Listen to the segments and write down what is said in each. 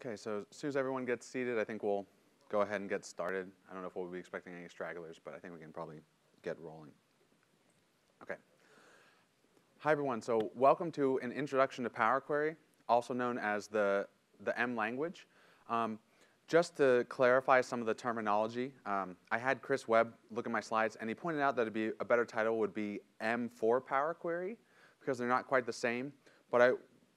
Okay, so as soon as everyone gets seated, I think we'll go ahead and get started. I don't know if we'll be expecting any stragglers, but I think we can probably get rolling. Okay. Hi, everyone. So welcome to an introduction to PowerQuery, also known as the M language. Just to clarify some of the terminology, I had Chris Webb look at my slides, and he pointed out that it'd be a better title would be M for PowerQuery, because they're not quite the same. But I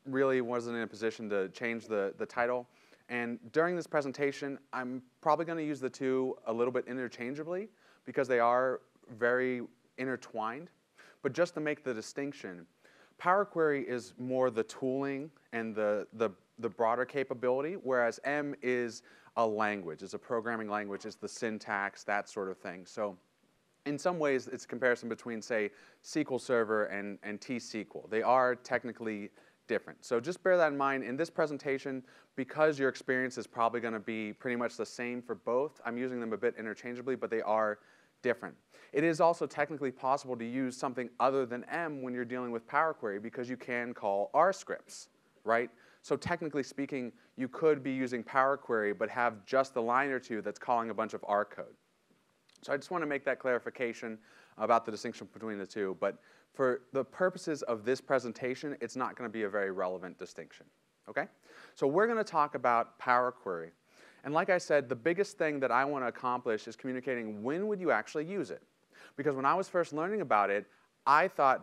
really wasn't in a position to change the title. And during this presentation, I'm probably going to use the two a little bit interchangeably because they are very intertwined. But just to make the distinction, PowerQuery is more the tooling and the broader capability, whereas M is a language. It's a programming language. It's the syntax, that sort of thing. So in some ways, it's a comparison between, say, SQL Server and T-SQL. They are technically different. So just bear that in mind. In this presentation, because your experience is probably going to be pretty much the same for both, I'm using them a bit interchangeably, but they are different. It is also technically possible to use something other than M when you're dealing with PowerQuery because you can call R scripts, right? So technically speaking, you could be using PowerQuery but have just a line or two that's calling a bunch of R code. So I just want to make that clarification about the distinction between the two. But for the purposes of this presentation, it's not going to be a very relevant distinction. Okay? So we're going to talk about PowerQuery. And like I said, the biggest thing that I want to accomplish is communicating when would you actually use it. Because when I was first learning about it, I thought,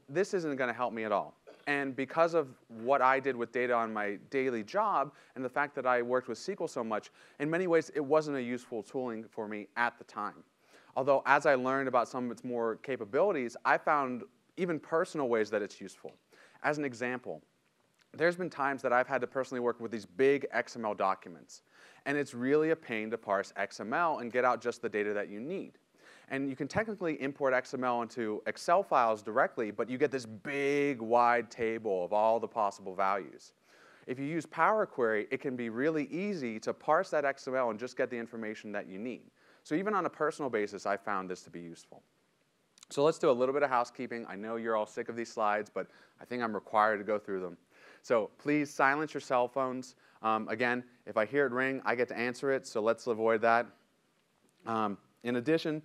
this isn't going to help me at all. And because of what I did with data on my daily job and the fact that I worked with SQL so much, in many ways, it wasn't a useful tooling for me at the time. Although as I learned about some of its more capabilities, I found even personal ways that it's useful. As an example, there's been times that I've had to personally work with these big XML documents. And it's really a pain to parse XML and get out just the data that you need. And you can technically import XML into Excel files directly, but you get this big, wide table of all the possible values. If you use PowerQuery, it can be really easy to parse that XML and just get the information that you need. So even on a personal basis, I found this to be useful. So let's do a little bit of housekeeping. I know you're all sick of these slides, but I think I'm required to go through them. So please silence your cell phones. Again, if I hear it ring, I get to answer it, so let's avoid that. In addition,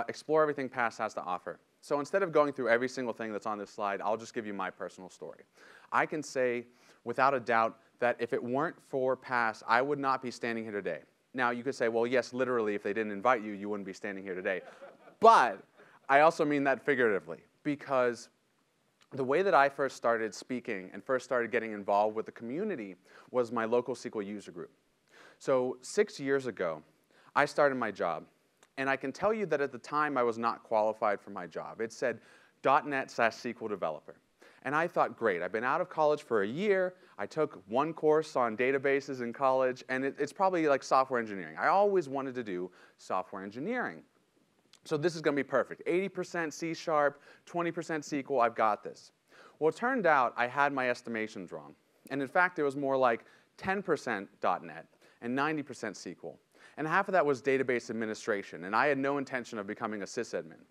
explore everything PASS has to offer. So instead of going through every single thing that's on this slide, I'll just give you my personal story. I can say without a doubt that if it weren't for PASS, I would not be standing here today. Now, you could say, well, yes, literally, if they didn't invite you, you wouldn't be standing here today. But I also mean that figuratively, because the way that I first started speaking and first started getting involved with the community was my local SQL user group. So 6 years ago, I started my job. And I can tell you that at the time, I was not qualified for my job. It said .NET/SQL developer. And I thought, great, I've been out of college for a year. I took one course on databases in college, and it's probably like software engineering. I always wanted to do software engineering. So this is going to be perfect. 80% C#, 20% SQL, I've got this. Well, it turned out I had my estimations wrong. And in fact, it was more like 10% .NET and 90% SQL. And half of that was database administration, and I had no intention of becoming a sysadmin.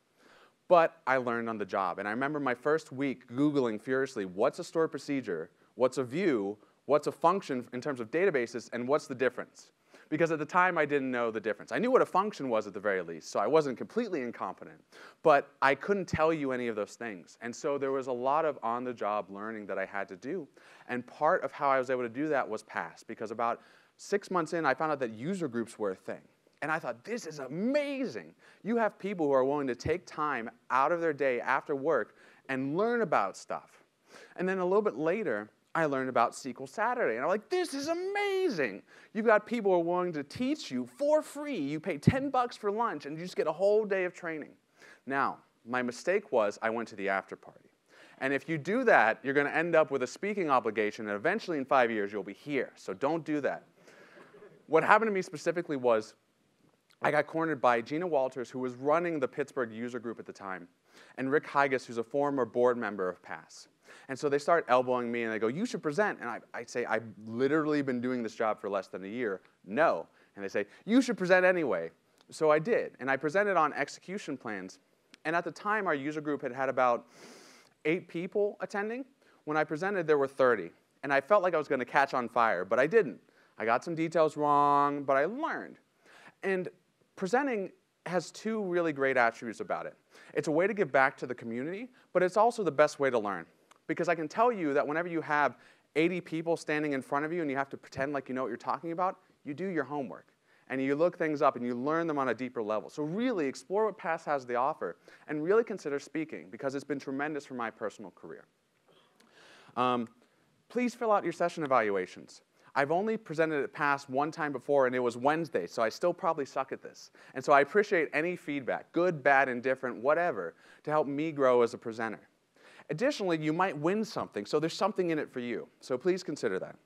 But I learned on the job, and I remember my first week Googling furiously, what's a stored procedure, what's a view, what's a function in terms of databases, and what's the difference? Because at the time, I didn't know the difference. I knew what a function was at the very least, so I wasn't completely incompetent. But I couldn't tell you any of those things. And so there was a lot of on-the-job learning that I had to do. And part of how I was able to do that was PASS, because about 6 months in, I found out that user groups were a thing. And I thought, this is amazing. You have people who are willing to take time out of their day after work and learn about stuff. And then a little bit later, I learned about SQL Saturday. And I'm like, this is amazing. You've got people who are willing to teach you for free. You pay $10 for lunch, and you just get a whole day of training. Now, my mistake was I went to the after party. And if you do that, you're going to end up with a speaking obligation, and eventually in 5 years, you'll be here. So don't do that. What happened to me specifically was I got cornered by Gina Walters, who was running the Pittsburgh user group at the time, and Rick Hygas, who's a former board member of PASS. And so they start elbowing me, and they go, you should present. And I say, I've literally been doing this job for less than a year. No. And they say, you should present anyway. So I did. And I presented on execution plans. And at the time, our user group had had about 8 people attending. When I presented, there were 30. And I felt like I was going to catch on fire, but I didn't. I got some details wrong, but I learned. And presenting has two really great attributes about it. It's a way to give back to the community, but it's also the best way to learn. Because I can tell you that whenever you have 80 people standing in front of you and you have to pretend like you know what you're talking about, you do your homework. And you look things up and you learn them on a deeper level. So really explore what PASS has to offer and really consider speaking because it's been tremendous for my personal career. Please fill out your session evaluations. I've only presented at PASS one time before, and it was Wednesday, so I still probably suck at this. And so I appreciate any feedback, good, bad, indifferent, whatever, to help me grow as a presenter. Additionally, you might win something, so there's something in it for you. So please consider that.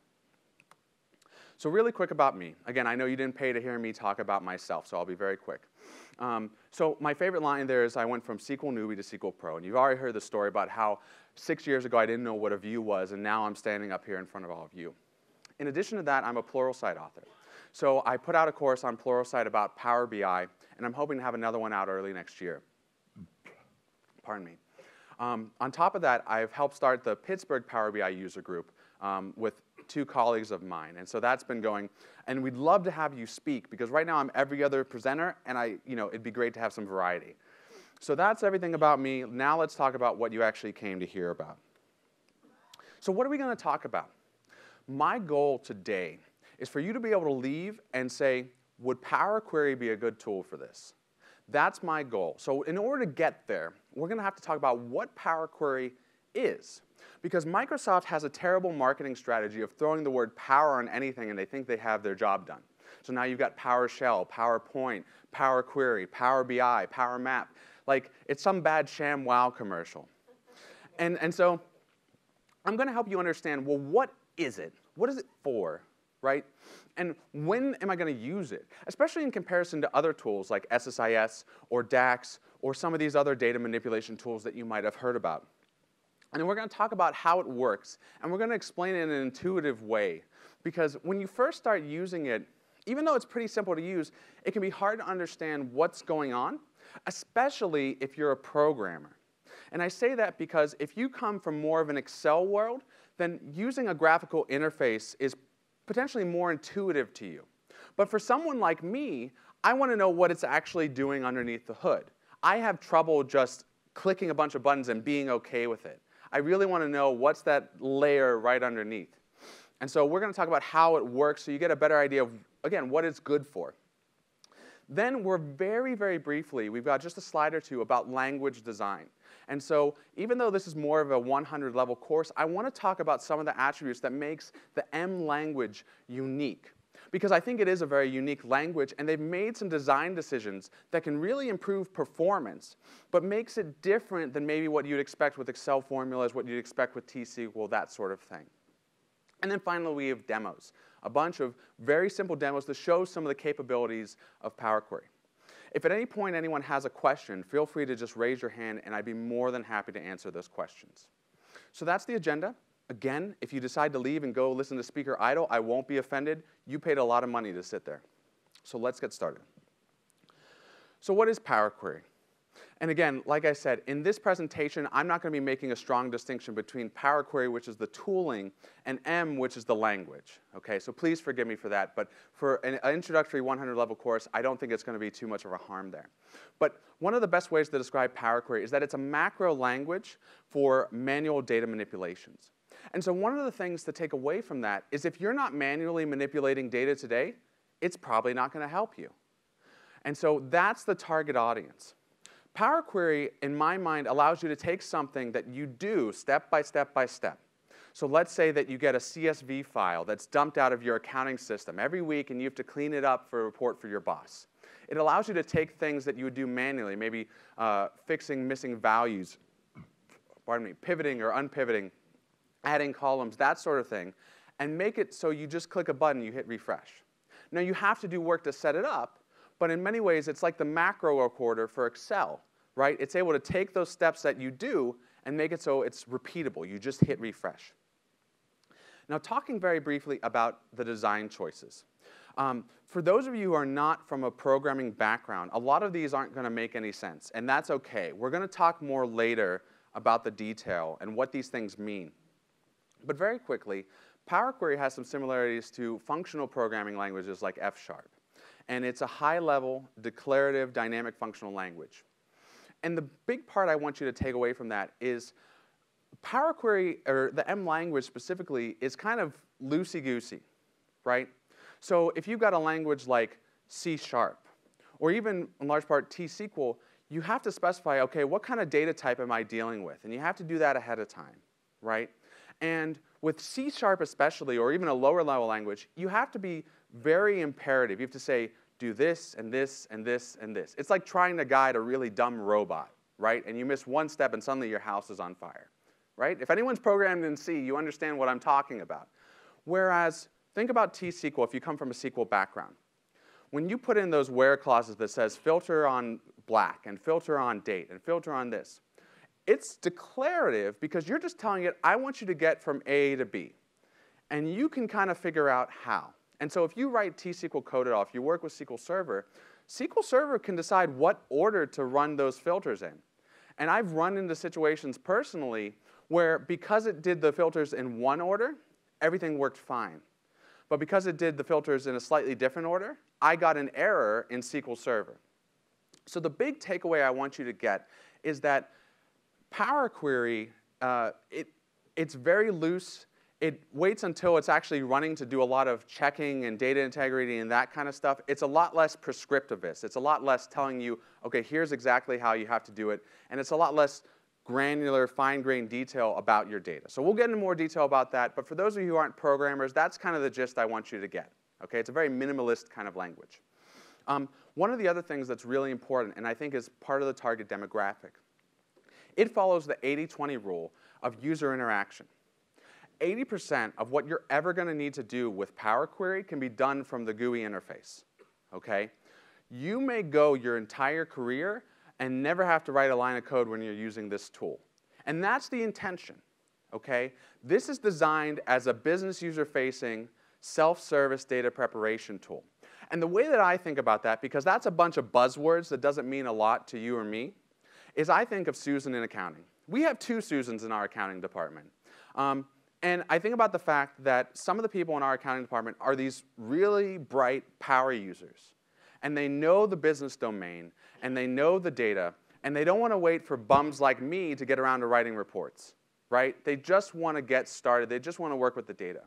So really quick about me. Again, I know you didn't pay to hear me talk about myself, so I'll be very quick. So my favorite line there is I went from SQL newbie to SQL pro, and you've already heard the story about how 6 years ago I didn't know what a view was, and now I'm standing up here in front of all of you. In addition to that, I'm a Pluralsight author. So I put out a course on Pluralsight about Power BI, and I'm hoping to have another one out early next year. Pardon me. On top of that, I've helped start the Pittsburgh Power BI user group with 2 colleagues of mine. And so that's been going. And we'd love to have you speak, because right now I'm every other presenter, and it'd be great to have some variety. So that's everything about me. Now let's talk about what you actually came to hear about. So what are we going to talk about? My goal today is for you to be able to leave and say, would PowerQuery be a good tool for this? That's my goal. So in order to get there, we're going to have to talk about what PowerQuery is. Because Microsoft has a terrible marketing strategy of throwing the word power on anything and they think they have their job done. So now you've got PowerShell, PowerPoint, PowerQuery, Power BI, Power Map. Like, it's some bad ShamWow commercial. And so I'm going to help you understand, well, what is it? What is it for, right? And when am I going to use it? Especially in comparison to other tools like SSIS or DAX or some of these other data manipulation tools that you might have heard about. And then we're going to talk about how it works, and we're going to explain it in an intuitive way. Because when you first start using it, even though it's pretty simple to use, it can be hard to understand what's going on, especially if you're a programmer. And I say that because if you come from more of an Excel world, then using a graphical interface is potentially more intuitive to you. But for someone like me, I want to know what it's actually doing underneath the hood. I have trouble just clicking a bunch of buttons and being okay with it. I really want to know what's that layer right underneath. And so we're going to talk about how it works so you get a better idea of, again, what it's good for. Then we're very, very briefly, we've got just a slide or two about language design. And so even though this is more of a 100-level course, I want to talk about some of the attributes that makes the M language unique. Because I think it is a very unique language, and they've made some design decisions that can really improve performance, but makes it different than maybe what you'd expect with Excel formulas, what you'd expect with T-SQL, that sort of thing. And then finally, we have demos, a bunch of very simple demos that show some of the capabilities of PowerQuery. If at any point anyone has a question, feel free to just raise your hand, and I'd be more than happy to answer those questions. So that's the agenda. Again, if you decide to leave and go listen to Speaker Idle, I won't be offended. You paid a lot of money to sit there. So let's get started. So what is PowerQuery? And again, like I said, in this presentation, I'm not going to be making a strong distinction between PowerQuery, which is the tooling, and M, which is the language. Okay, so please forgive me for that. But for an introductory 100-level course, I don't think it's going to be too much of a harm there. But one of the best ways to describe PowerQuery is that it's a macro language for manual data manipulations. And so one of the things to take away from that is if you're not manually manipulating data today, it's probably not going to help you. And so that's the target audience. PowerQuery, in my mind, allows you to take something that you do step by step by step. So let's say that you get a CSV file that's dumped out of your accounting system every week, and you have to clean it up for a report for your boss. It allows you to take things that you would do manually, maybe fixing missing values, pardon me, pivoting or unpivoting, adding columns, that sort of thing, and make it so you just click a button, you hit refresh. Now, you have to do work to set it up, but in many ways, it's like the macro recorder for Excel, right? It's able to take those steps that you do and make it so it's repeatable. You just hit refresh. Now, talking very briefly about the design choices. For those of you who are not from a programming background, a lot of these aren't going to make any sense, and that's OK. We're going to talk more later about the detail and what these things mean. But very quickly, PowerQuery has some similarities to functional programming languages like F#. And it's a high-level, declarative, dynamic functional language. And the big part I want you to take away from that is PowerQuery, or the M language specifically, is kind of loosey-goosey, right? So if you've got a language like C#, or even, in large part, T-SQL, you have to specify, OK, what kind of data type am I dealing with? And you have to do that ahead of time, right? And with C# especially, or even a lower-level language, you have to be very imperative. You have to say, do this, and this, and this, and this. It's like trying to guide a really dumb robot, right? And you miss one step, and suddenly your house is on fire, right? If anyone's programmed in C, you understand what I'm talking about. Whereas, think about T-SQL if you come from a SQL background. When you put in those where clauses that says filter on black, and filter on date, and filter on this, it's declarative because you're just telling it, I want you to get from A to B. And you can kind of figure out how. And so if you write T-SQL code at all, if you work with SQL Server can decide what order to run those filters in. And I've run into situations personally where because it did the filters in one order, everything worked fine. But because it did the filters in a slightly different order, I got an error in SQL Server. So the big takeaway I want you to get is that PowerQuery, it's very loose. It waits until it's actually running to do a lot of checking and data integrity and that kind of stuff. It's a lot less prescriptivist. It's a lot less telling you, OK, here's exactly how you have to do it. And it's a lot less granular, fine-grained detail about your data. So we'll get into more detail about that. But for those of you who aren't programmers, that's kind of the gist I want you to get. OK, it's a very minimalist kind of language. One of the other things that's really important, and I think is part of the target demographic, it follows the 80-20 rule of user interaction. 80% of what you're ever going to need to do with PowerQuery can be done from the GUI interface, OK? You may go your entire career and never have to write a line of code when you're using this tool. And that's the intention, OK? This is designed as a business user-facing, self-service data preparation tool. And the way that I think about that, because that's a bunch of buzzwords that doesn't mean a lot to you or me, is I think of Susan in accounting. We have 2 Susans in our accounting department. And I think about the fact that some of the people in our accounting department are these really bright power users. And they know the business domain, and they know the data, and they don't want to wait for bums like me to get around to writing reports, right? They just want to get started. They just want to work with the data.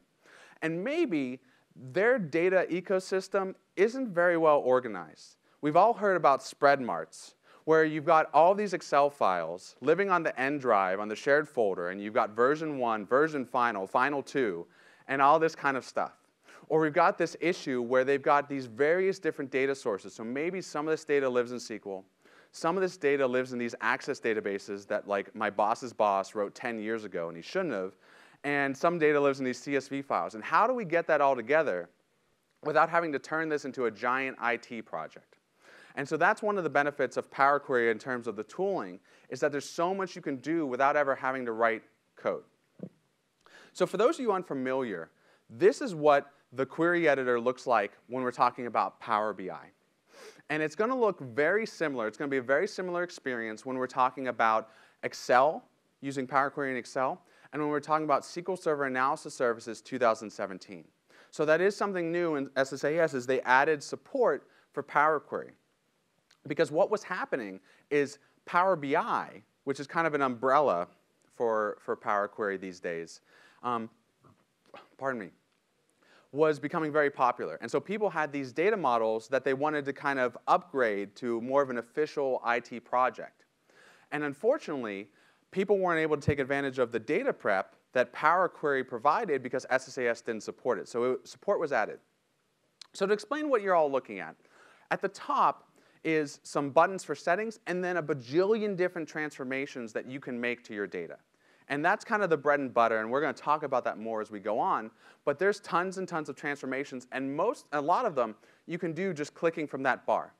And maybe their data ecosystem isn't very well organized. We've all heard about spread marts, where you've got all these Excel files living on the N drive, on the shared folder, and you've got version 1, version final, final 2, and all this kind of stuff. Or we've got this issue where they've got these various different data sources. So maybe some of this data lives in SQL. Some of this data lives in these Access databases that like my boss's boss wrote 10 years ago, and he shouldn't have. And some data lives in these CSV files. And how do we get that all together without having to turn this into a giant IT project? And so that's one of the benefits of PowerQuery in terms of the tooling, is that there's so much you can do without ever having to write code. So for those of you unfamiliar, this is what the query editor looks like when we're talking about Power BI. And it's going to look very similar. It's going to be a very similar experience when we're talking about Excel, using PowerQuery in Excel, and when we're talking about SQL Server Analysis Services 2017. So that is something new in SSAS, is they added support for PowerQuery. Because what was happening is Power BI, which is kind of an umbrella for PowerQuery these days, was becoming very popular. And so people had these data models that they wanted to kind of upgrade to more of an official IT project. And unfortunately, people weren't able to take advantage of the data prep that PowerQuery provided because SSAS didn't support it. So support was added. So to explain what you're all looking at the top is some buttons for settings, and then a bajillion different transformations that you can make to your data. And that's kind of the bread and butter, and we're going to talk about that more as we go on. But there's tons and tons of transformations, and a lot of them you can do just clicking from that bar.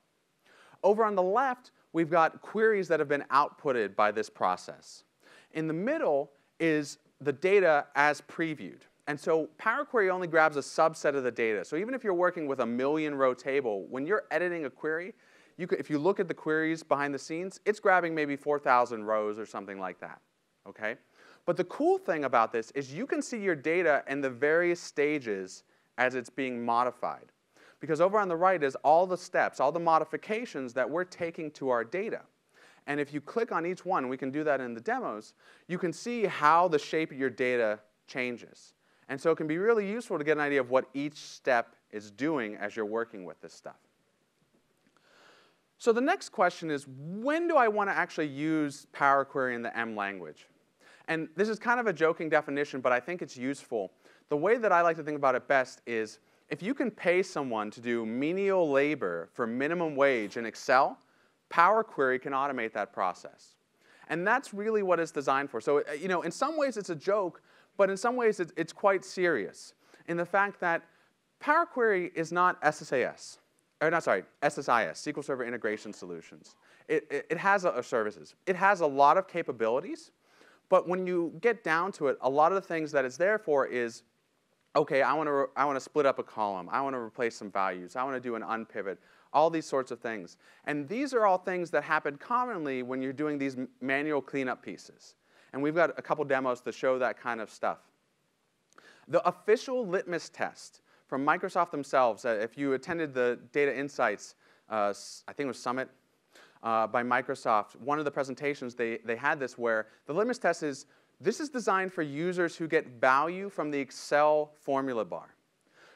Over on the left, we've got queries that have been outputted by this process. In the middle is the data as previewed. And so PowerQuery only grabs a subset of the data. So even if you're working with a 1,000,000-row table, when you're editing a query, if you look at the queries behind the scenes, it's grabbing maybe 4,000 rows or something like that, okay? But the cool thing about this is you can see your data in the various stages as it's being modified. Because over on the right is all the steps, all the modifications that we're taking to our data. And if you click on each one, we can do that in the demos, you can see how the shape of your data changes. And so it can be really useful to get an idea of what each step is doing as you're working with this stuff. So the next question is, when do I want to actually use PowerQuery in the M language? And this is kind of a joking definition, but I think it's useful. The way that I like to think about it best is, if you can pay someone to do menial labor for minimum wage in Excel, PowerQuery can automate that process. And that's really what it's designed for. So, in some ways it's a joke, but in some ways it's quite serious in the fact that PowerQuery is not SSIS, SQL Server Integration Solutions. It has services. It has a lot of capabilities, but when you get down to it, a lot of the things that it's there for is, okay, I want to split up a column. I want to replace some values. I want to do an unpivot. All these sorts of things. And these are all things that happen commonly when you're doing these manual cleanup pieces. And we've got a couple demos to show that kind of stuff. The official litmus test from Microsoft themselves, if you attended the Data Insights, I think it was Summit by Microsoft, one of the presentations they had this where the litmus test is, this is designed for users who get value from the Excel formula bar.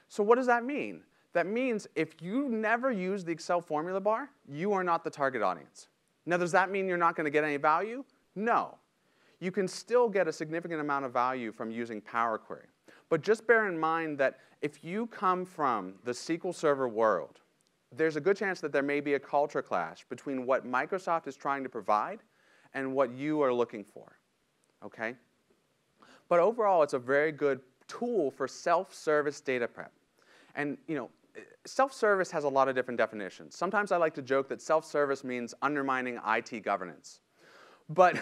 So what does that mean? That means if you never use the Excel formula bar, you are not the target audience. Now, does that mean you're not going to get any value? No. You can still get a significant amount of value from using PowerQuery. But just bear in mind that if you come from the SQL Server world, there's a good chance that there may be a culture clash between what Microsoft is trying to provide and what you are looking for. Okay? But overall, it's a very good tool for self-service data prep. And self-service has a lot of different definitions. Sometimes I like to joke that self-service means undermining IT governance. But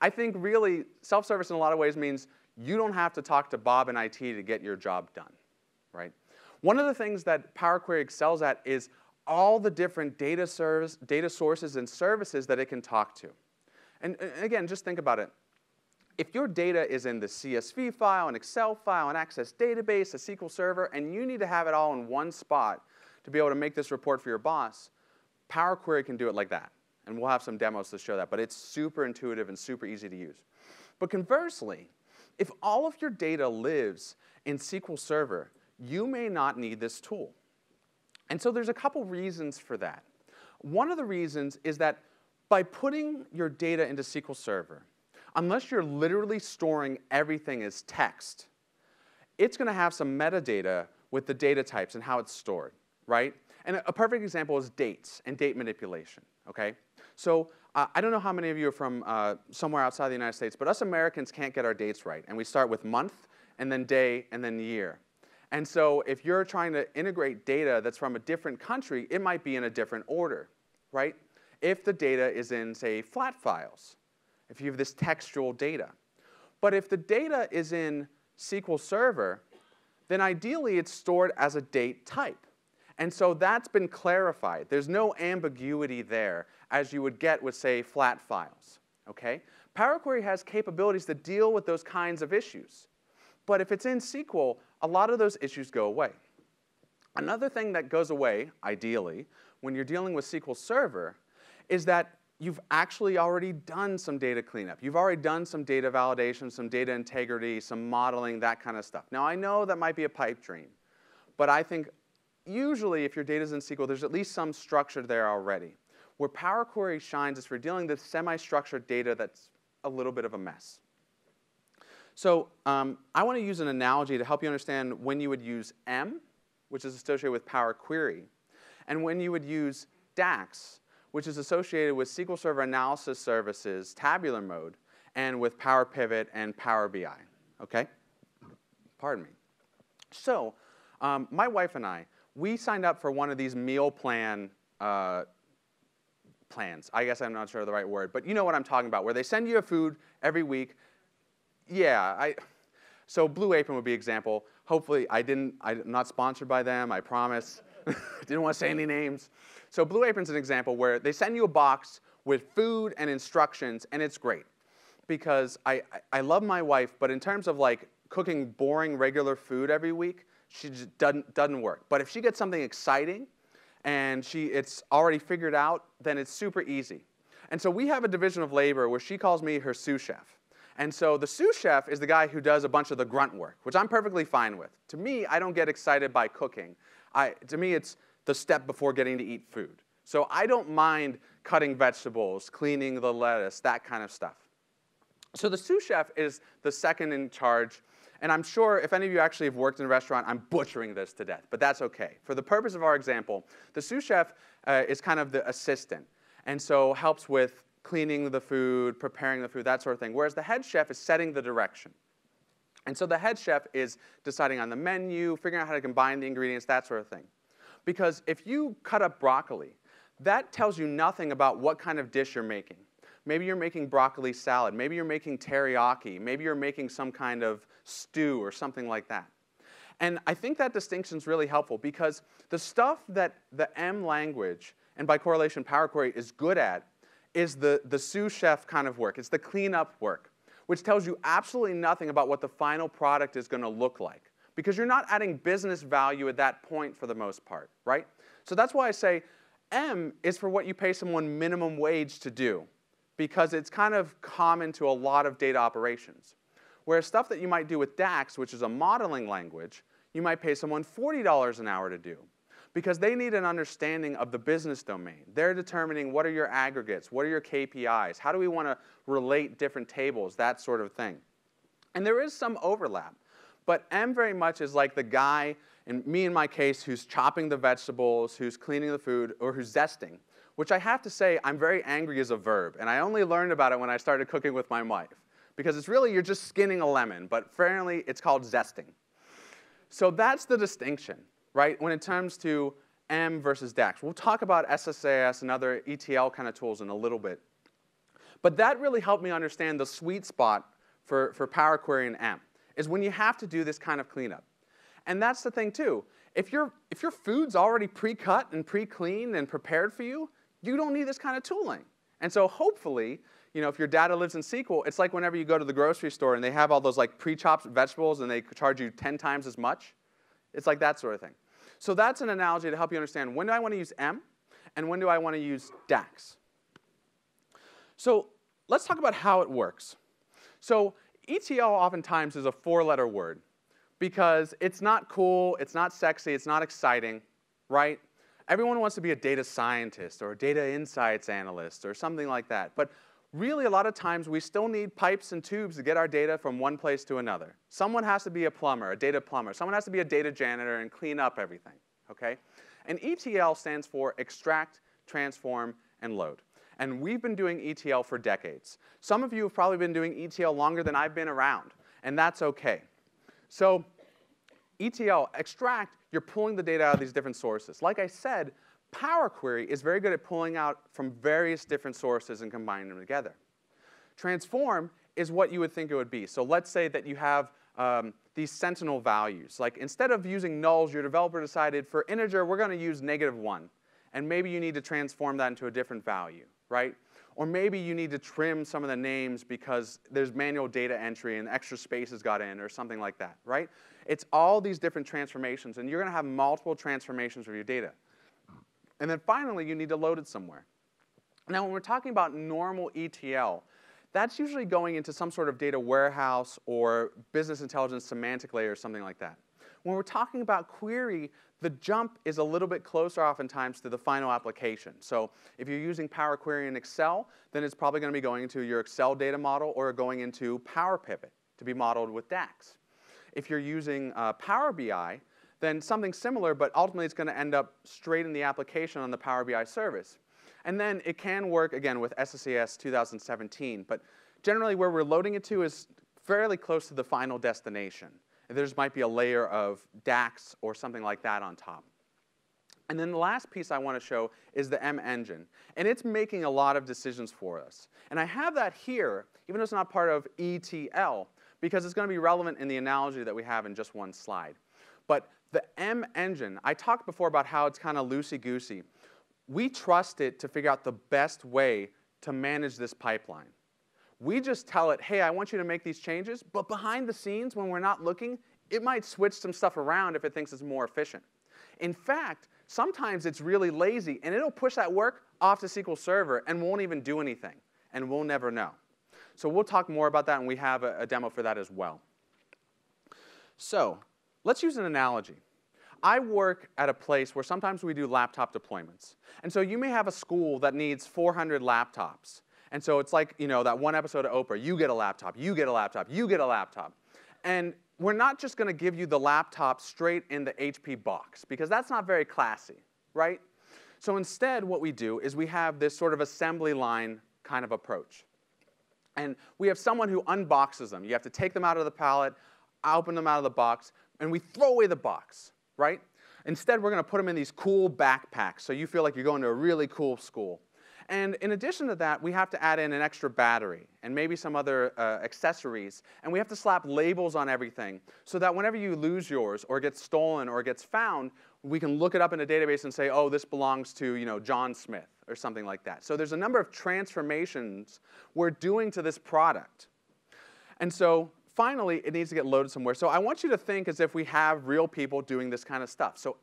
I think really self-service in a lot of ways means you don't have to talk to Bob in IT to get your job done, right? One of the things that PowerQuery excels at is all the different data sources and services that it can talk to. And again, just think about it. If your data is in the CSV file, an Excel file, an Access database, a SQL Server, and you need to have it all in one spot to be able to make this report for your boss, PowerQuery can do it like that. And we'll have some demos to show that, but it's super intuitive and super easy to use. But conversely, if all of your data lives in SQL Server, you may not need this tool. And so there's a couple reasons for that. One of the reasons is that by putting your data into SQL Server, unless you're literally storing everything as text, it's going to have some metadata with the data types and how it's stored, right? And a perfect example is dates and date manipulation, okay? So I don't know how many of you are from somewhere outside the United States, but us Americans can't get our dates right. And we start with month, and then day, and then year. And so if you're trying to integrate data that's from a different country, it might be in a different order, right? If the data is in, say, flat files, if you have this textual data. But if the data is in SQL Server, then ideally it's stored as a date type. And so that's been clarified. There's no ambiguity there as you would get with, say, flat files. Okay? PowerQuery has capabilities that deal with those kinds of issues. But if it's in SQL, a lot of those issues go away. Another thing that goes away, ideally, when you're dealing with SQL Server is that you've actually already done some data cleanup. You've already done some data validation, some data integrity, some modeling, that kind of stuff. Now, I know that might be a pipe dream, but I think usually if your data's in SQL, there's at least some structure there already. Where PowerQuery shines is for dealing with semi-structured data that's a little bit of a mess. So I want to use an analogy to help you understand when you would use M, which is associated with PowerQuery, and when you would use DAX, which is associated with SQL Server Analysis Services, tabular mode, and with Power Pivot and Power BI, okay? Pardon me. So my wife and I, we signed up for one of these meal plans. I guess I'm not sure of the right word, but you know what I'm talking about, where they send you a food every week. Yeah, so Blue Apron would be an example. Hopefully, I'm not sponsored by them, I promise. Didn't want to say any names. So Blue Apron's an example where they send you a box with food and instructions, and it's great. because I love my wife, but in terms of like cooking boring, regular food every week, she just doesn't work. But if she gets something exciting and it's already figured out, then it's super easy. And so we have a division of labor where she calls me her sous chef. And so the sous chef is the guy who does a bunch of the grunt work, which I'm perfectly fine with. To me, I don't get excited by cooking. To me, it's the step before getting to eat food. So I don't mind cutting vegetables, cleaning the lettuce, that kind of stuff. So the sous chef is the second in charge. And I'm sure if any of you actually have worked in a restaurant, I'm butchering this to death, but that's OK. For the purpose of our example, the sous chef is kind of the assistant, and so helps with cleaning the food, preparing the food, that sort of thing, whereas the head chef is setting the direction. And so the head chef is deciding on the menu, figuring out how to combine the ingredients, that sort of thing. Because if you cut up broccoli, that tells you nothing about what kind of dish you're making. Maybe you're making broccoli salad. Maybe you're making teriyaki. Maybe you're making some kind of stew or something like that. And I think that distinction is really helpful because the stuff that the M language, and by correlation PowerQuery, is good at is the sous chef kind of work. It's the cleanup work, which tells you absolutely nothing about what the final product is going to look like because you're not adding business value at that point for the most part, right? So that's why I say M is for what you pay someone minimum wage to do, because it's kind of common to a lot of data operations. Whereas stuff that you might do with DAX, which is a modeling language, you might pay someone $40 an hour to do, because they need an understanding of the business domain. They're determining what are your aggregates, what are your KPIs, how do we want to relate different tables, that sort of thing. And there is some overlap, but M very much is like the guy, and me in my case, who's chopping the vegetables, who's cleaning the food, or who's zesting, which I have to say I'm very angry as a verb, and I only learned about it when I started cooking with my wife, because it's really you're just skinning a lemon, but apparently it's called zesting. So that's the distinction, right, when it comes to M versus DAX. We'll talk about SSAS and other ETL kind of tools in a little bit. But that really helped me understand the sweet spot for PowerQuery and M, is when you have to do this kind of cleanup. And that's the thing, too. If your food's already pre-cut and pre-cleaned and prepared for you, you don't need this kind of tooling. And so hopefully, if your data lives in SQL, it's like whenever you go to the grocery store and they have all those like pre-chopped vegetables and they charge you 10 times as much. It's like that sort of thing. So that's an analogy to help you understand when do I want to use M and when do I want to use DAX. So let's talk about how it works. So ETL oftentimes is a 4-letter word because it's not cool, it's not sexy, it's not exciting, right? Everyone wants to be a data scientist or a data insights analyst or something like that. But really, a lot of times, we still need pipes and tubes to get our data from one place to another. Someone has to be a plumber, a data plumber. Someone has to be a data janitor and clean up everything, okay? And ETL stands for extract, transform, and load. And we've been doing ETL for decades. Some of you have probably been doing ETL longer than I've been around, and that's okay. So ETL, extract, you're pulling the data out of these different sources. Like I said, PowerQuery is very good at pulling out from various different sources and combining them together. Transform is what you would think it would be. So let's say that you have these sentinel values. Like instead of using nulls, your developer decided for integer, we're going to use -1. And maybe you need to transform that into a different value, right? Or maybe you need to trim some of the names because there's manual data entry and extra spaces got in or something like that, right? It's all these different transformations, and you're going to have multiple transformations of your data. And then finally, you need to load it somewhere. Now, when we're talking about normal ETL, that's usually going into some sort of data warehouse or business intelligence semantic layer or something like that. When we're talking about query, the jump is a little bit closer oftentimes to the final application. So if you're using Power Query in Excel, then it's probably going to be going into your Excel data model or going into Power Pivot to be modeled with DAX. If you're using Power BI, then something similar, but ultimately it's going to end up straight in the application on the Power BI service. And then it can work, again, with SSAS 2017. But generally, where we're loading it to is fairly close to the final destination. And there just might be a layer of DAX or something like that on top. And then the last piece I want to show is the M engine. And it's making a lot of decisions for us. And I have that here, even though it's not part of ETL, because it's going to be relevant in the analogy that we have in just one slide. But the M engine, I talked before about how it's kind of loosey-goosey. We trust it to figure out the best way to manage this pipeline. We just tell it, hey, I want you to make these changes, but behind the scenes, when we're not looking, it might switch some stuff around if it thinks it's more efficient. In fact, sometimes it's really lazy, and it'll push that work off to SQL Server and won't even do anything, and we'll never know. So we'll talk more about that, and we have a demo for that as well. So let's use an analogy. I work at a place where sometimes we do laptop deployments. And so you may have a school that needs 400 laptops. And so it's like, that one episode of Oprah, you get a laptop, you get a laptop, you get a laptop. And we're not just going to give you the laptop straight in the HP box, because that's not very classy, right? So instead, what we do is we have this sort of assembly line kind of approach. And we have someone who unboxes them. You have to take them out of the pallet, open them out of the box, and we throw away the box, right? Instead, we're going to put them in these cool backpacks, so you feel like you're going to a really cool school. And in addition to that, we have to add in an extra battery and maybe some other accessories. And we have to slap labels on everything so that whenever you lose yours or gets stolen or gets found, we can look it up in a database and say, oh, this belongs to John Smith or something like that. So there's a number of transformations we're doing to this product. And so finally, it needs to get loaded somewhere. So I want you to think as if we have real people doing this kind of stuff. So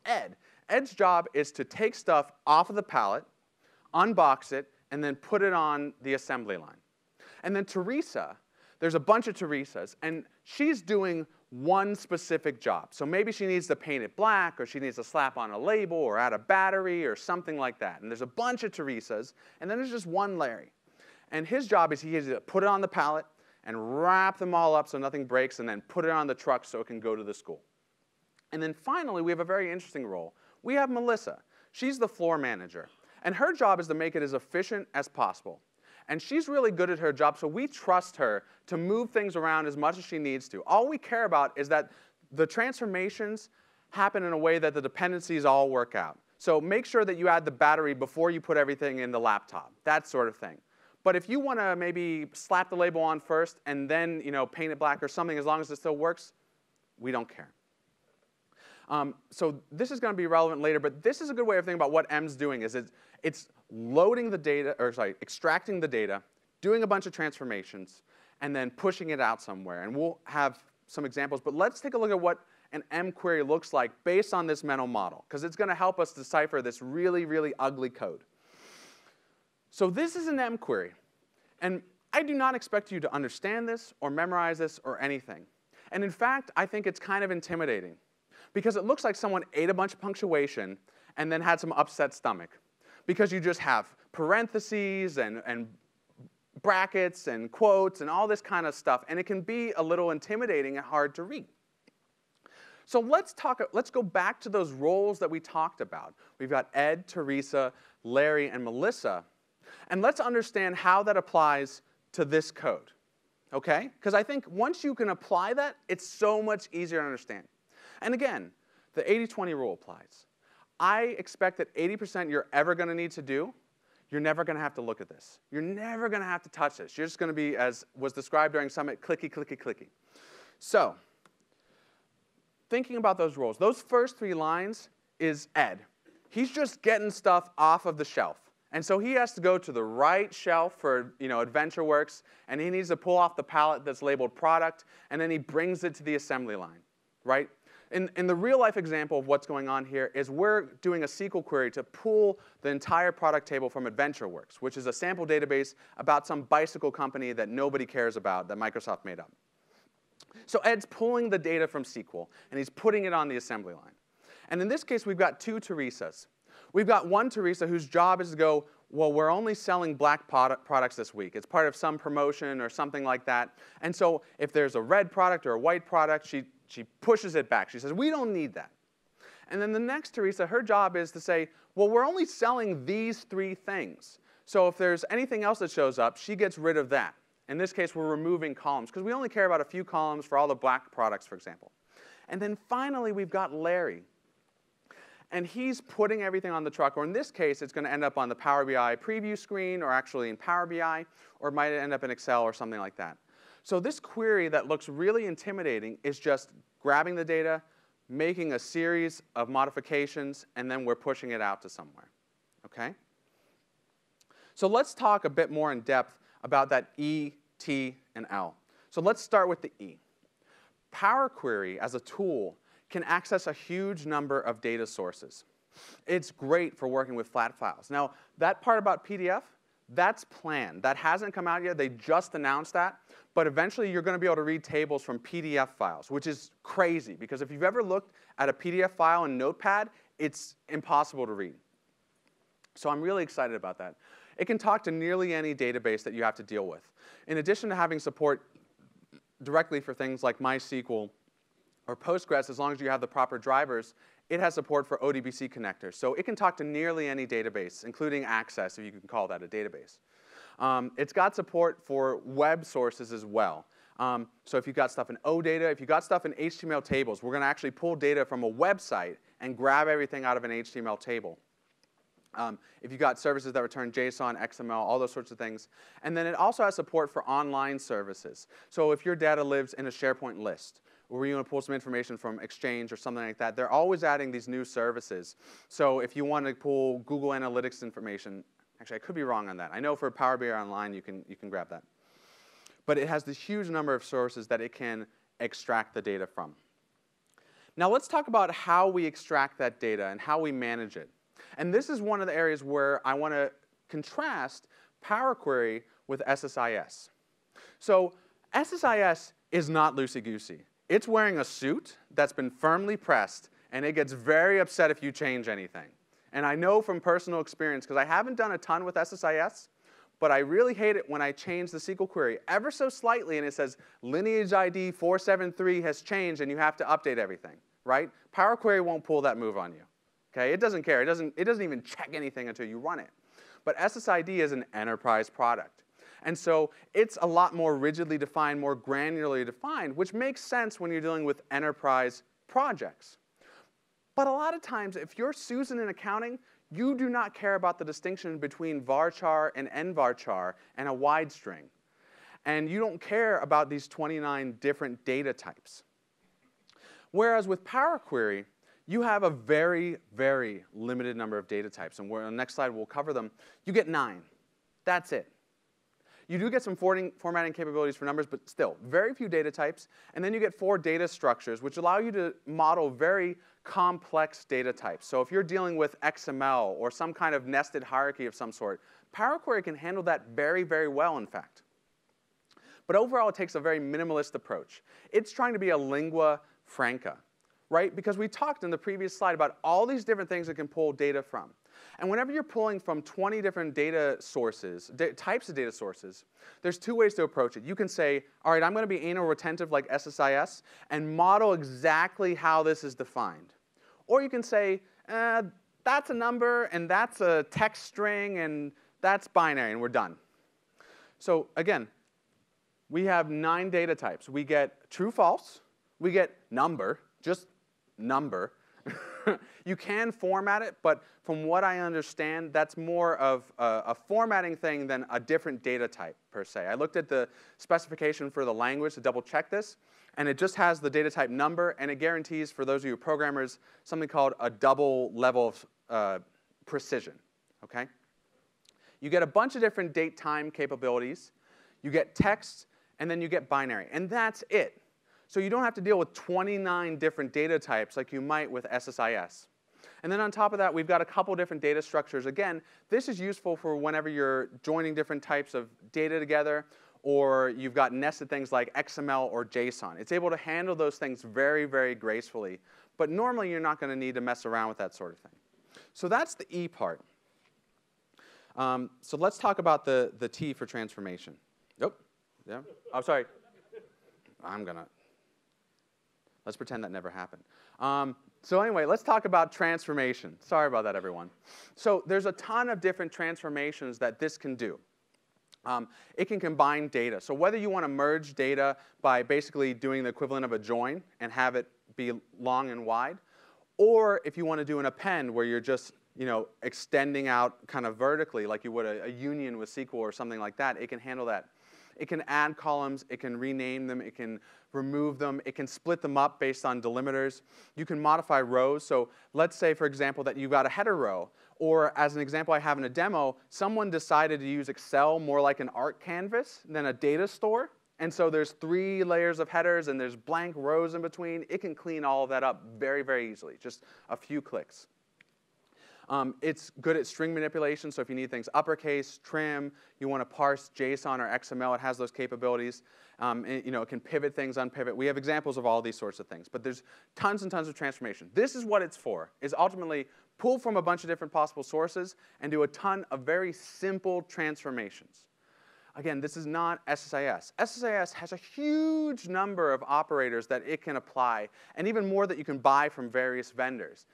Ed's job is to take stuff off of the pallet, unbox it, and then put it on the assembly line. And then Teresa, there's a bunch of Teresas, and she's doing one specific job. So maybe she needs to paint it black, or she needs to slap on a label, or add a battery, or something like that. And there's a bunch of Teresas, and then there's just one Larry. And his job is he has to put it on the pallet and wrap them all up so nothing breaks, and then put it on the truck so it can go to the school. And then finally, we have a very interesting role. We have Melissa. She's the floor manager. And her job is to make it as efficient as possible. And she's really good at her job, so we trust her to move things around as much as she needs to. All we care about is that the transformations happen in a way that the dependencies all work out. So make sure that you add the battery before you put everything in the laptop, that sort of thing. But if you want to maybe slap the label on first and then paint it black or something, as long as it still works, we don't care. So this is going to be relevant later, but this is a good way of thinking about what M's doing. It's loading the data, extracting the data, doing a bunch of transformations, and then pushing it out somewhere. And we'll have some examples, but let's take a look at what an M query looks like based on this mental model, because it's going to help us decipher this really, really ugly code. So this is an M query, and I do not expect you to understand this or memorize this or anything. And in fact, I think it's kind of intimidating, because it looks like someone ate a bunch of punctuation and then had some upset stomach, because you just have parentheses and brackets and quotes and all this kind of stuff, and it can be a little intimidating and hard to read. So let's go back to those roles that we talked about. We've got Ed, Teresa, Larry, and Melissa, and let's understand how that applies to this code, okay? Because I think once you can apply that, it's so much easier to understand. And again, the 80-20 rule applies. I expect that 80% you're ever going to need to do, you're never going to have to look at this. You're never going to have to touch this. You're just going to be, as was described during Summit, clicky, clicky, clicky. So thinking about those roles, those first 3 lines is Ed. He's just getting stuff off of the shelf. And so he has to go to the right shelf for AdventureWorks, and he needs to pull off the pallet that's labeled product, and then he brings it to the assembly line, right? In the real-life example of what's going on here is we're doing a SQL query to pull the entire product table from AdventureWorks, which is a sample database about some bicycle company that nobody cares about that Microsoft made up. So Ed's pulling the data from SQL, and he's putting it on the assembly line. And in this case, we've got 2 Teresas. We've got one Teresa whose job is to go, well, we're only selling black products this week. It's part of some promotion or something like that. And so if there's a red product or a white product, she pushes it back. She says, we don't need that. And then the next Teresa, her job is to say, well, we're only selling these 3 things. So if there's anything else that shows up, she gets rid of that. In this case, we're removing columns, because we only care about a few columns for all the black products, for example. And then finally, we've got Larry. And he's putting everything on the truck, or in this case, it's going to end up on the Power BI preview screen, or actually in Power BI, or it might end up in Excel or something like that. So this query that looks really intimidating is just grabbing the data, making a series of modifications, and then we're pushing it out to somewhere, okay? So let's talk a bit more in depth about that E T, and L. So let's start with the E. PowerQuery, as a tool, can access a huge number of data sources. It's great for working with flat files. Now, that part about PDF, that's planned. That hasn't come out yet. They just announced that. But eventually, you're going to be able to read tables from PDF files, which is crazy. Because if you've ever looked at a PDF file in Notepad, it's impossible to read. So I'm really excited about that. It can talk to nearly any database that you have to deal with. In addition to having support directly for things like MySQL or Postgres, as long as you have the proper drivers, it has support for ODBC connectors. So it can talk to nearly any database, including Access, if you can call that a database. It's got support for web sources as well. So if you've got stuff in OData, if you've got stuff in HTML tables, we're going to actually pull data from a website and grab everything out of an HTML table. If you've got services that return JSON, XML, all those sorts of things. And then it also has support for online services. So if your data lives in a SharePoint list, or you want to pull some information from Exchange or something like that, they're always adding these new services. So if you want to pull Google Analytics information, actually I could be wrong on that. I know for Power BI Online you can grab that. But it has this huge number of sources that it can extract the data from. Now let's talk about how we extract that data and how we manage it. And this is one of the areas where I want to contrast PowerQuery with SSIS. So SSIS is not loosey-goosey. It's wearing a suit that's been firmly pressed, and it gets very upset if you change anything. And I know from personal experience, because I haven't done a ton with SSIS, but I really hate it when I change the SQL query ever so slightly, and it says lineage ID 473 has changed, and you have to update everything, right? PowerQuery won't pull that move on you. Okay? It doesn't care. It doesn't even check anything until you run it. But SSID is an enterprise product. And so it's a lot more rigidly defined, more granularly defined, which makes sense when you're dealing with enterprise projects. But a lot of times, if you're Susan in accounting, you do not care about the distinction between varchar and nvarchar and a wide string. And you don't care about these 29 different data types. Whereas with PowerQuery, you have a very, very limited number of data types. And on the next slide, we'll cover them. You get 9. That's it. You do get some formatting capabilities for numbers, but still, very few data types. And then you get 4 data structures, which allow you to model very complex data types. So if you're dealing with XML or some kind of nested hierarchy of some sort, PowerQuery can handle that very, very well, in fact. But overall, it takes a very minimalist approach. It's trying to be a lingua franca, right? Because we talked in the previous slide about all these different things it can pull data from. And whenever you're pulling from 20 different data sources, types of data sources, there's 2 ways to approach it. You can say, all right, I'm going to be anal retentive like SSIS and model exactly how this is defined. Or you can say, that's a number, and that's a text string, and that's binary, and we're done. So again, we have 9 data types. We get true, false. We get number, just number. You can format it, but from what I understand, that's more of a formatting thing than a different data type, per se. I looked at the specification for the language to double check this, and it just has the data type number, and it guarantees, for those of you programmers, something called a double level of precision, okay? You get a bunch of different date-time capabilities. You get text, and then you get binary, and that's it. So you don't have to deal with 29 different data types like you might with SSIS. And then on top of that, we've got a couple different data structures. Again, this is useful for whenever you're joining different types of data together, or you've got nested things like XML or JSON. It's able to handle those things very, very gracefully. But normally, you're not going to need to mess around with that sort of thing. So that's the E part. So let's talk about the T for transformation. Nope. Yeah. Oh, sorry. Let's pretend that never happened. So anyway, let's talk about transformation. Sorry about that, everyone. So there's a ton of different transformations that this can do. It can combine data. So whether you want to merge data by basically doing the equivalent of a join and have it be long and wide, or if you want to do an append where you're just extending out kind of vertically like you would a union with SQL or something like that, it can handle that. It can add columns, it can rename them, it can remove them, it can split them up based on delimiters. You can modify rows. So let's say, for example, that you've got a header row. Or as an example I have in a demo, someone decided to use Excel more like an art canvas than a data store. And so there's 3 layers of headers, and there's blank rows in between. It can clean all of that up very, very easily, just a few clicks. It's good at string manipulation, so if you need things uppercase, trim, you want to parse JSON or XML, it has those capabilities. It can pivot things, unpivot. We have examples of all these sorts of things, but there's tons and tons of transformation. This is what it's for, is ultimately pull from a bunch of different possible sources and do a ton of very simple transformations. Again, this is not SSIS. SSIS has a huge number of operators that it can apply, and even more that you can buy from various vendors.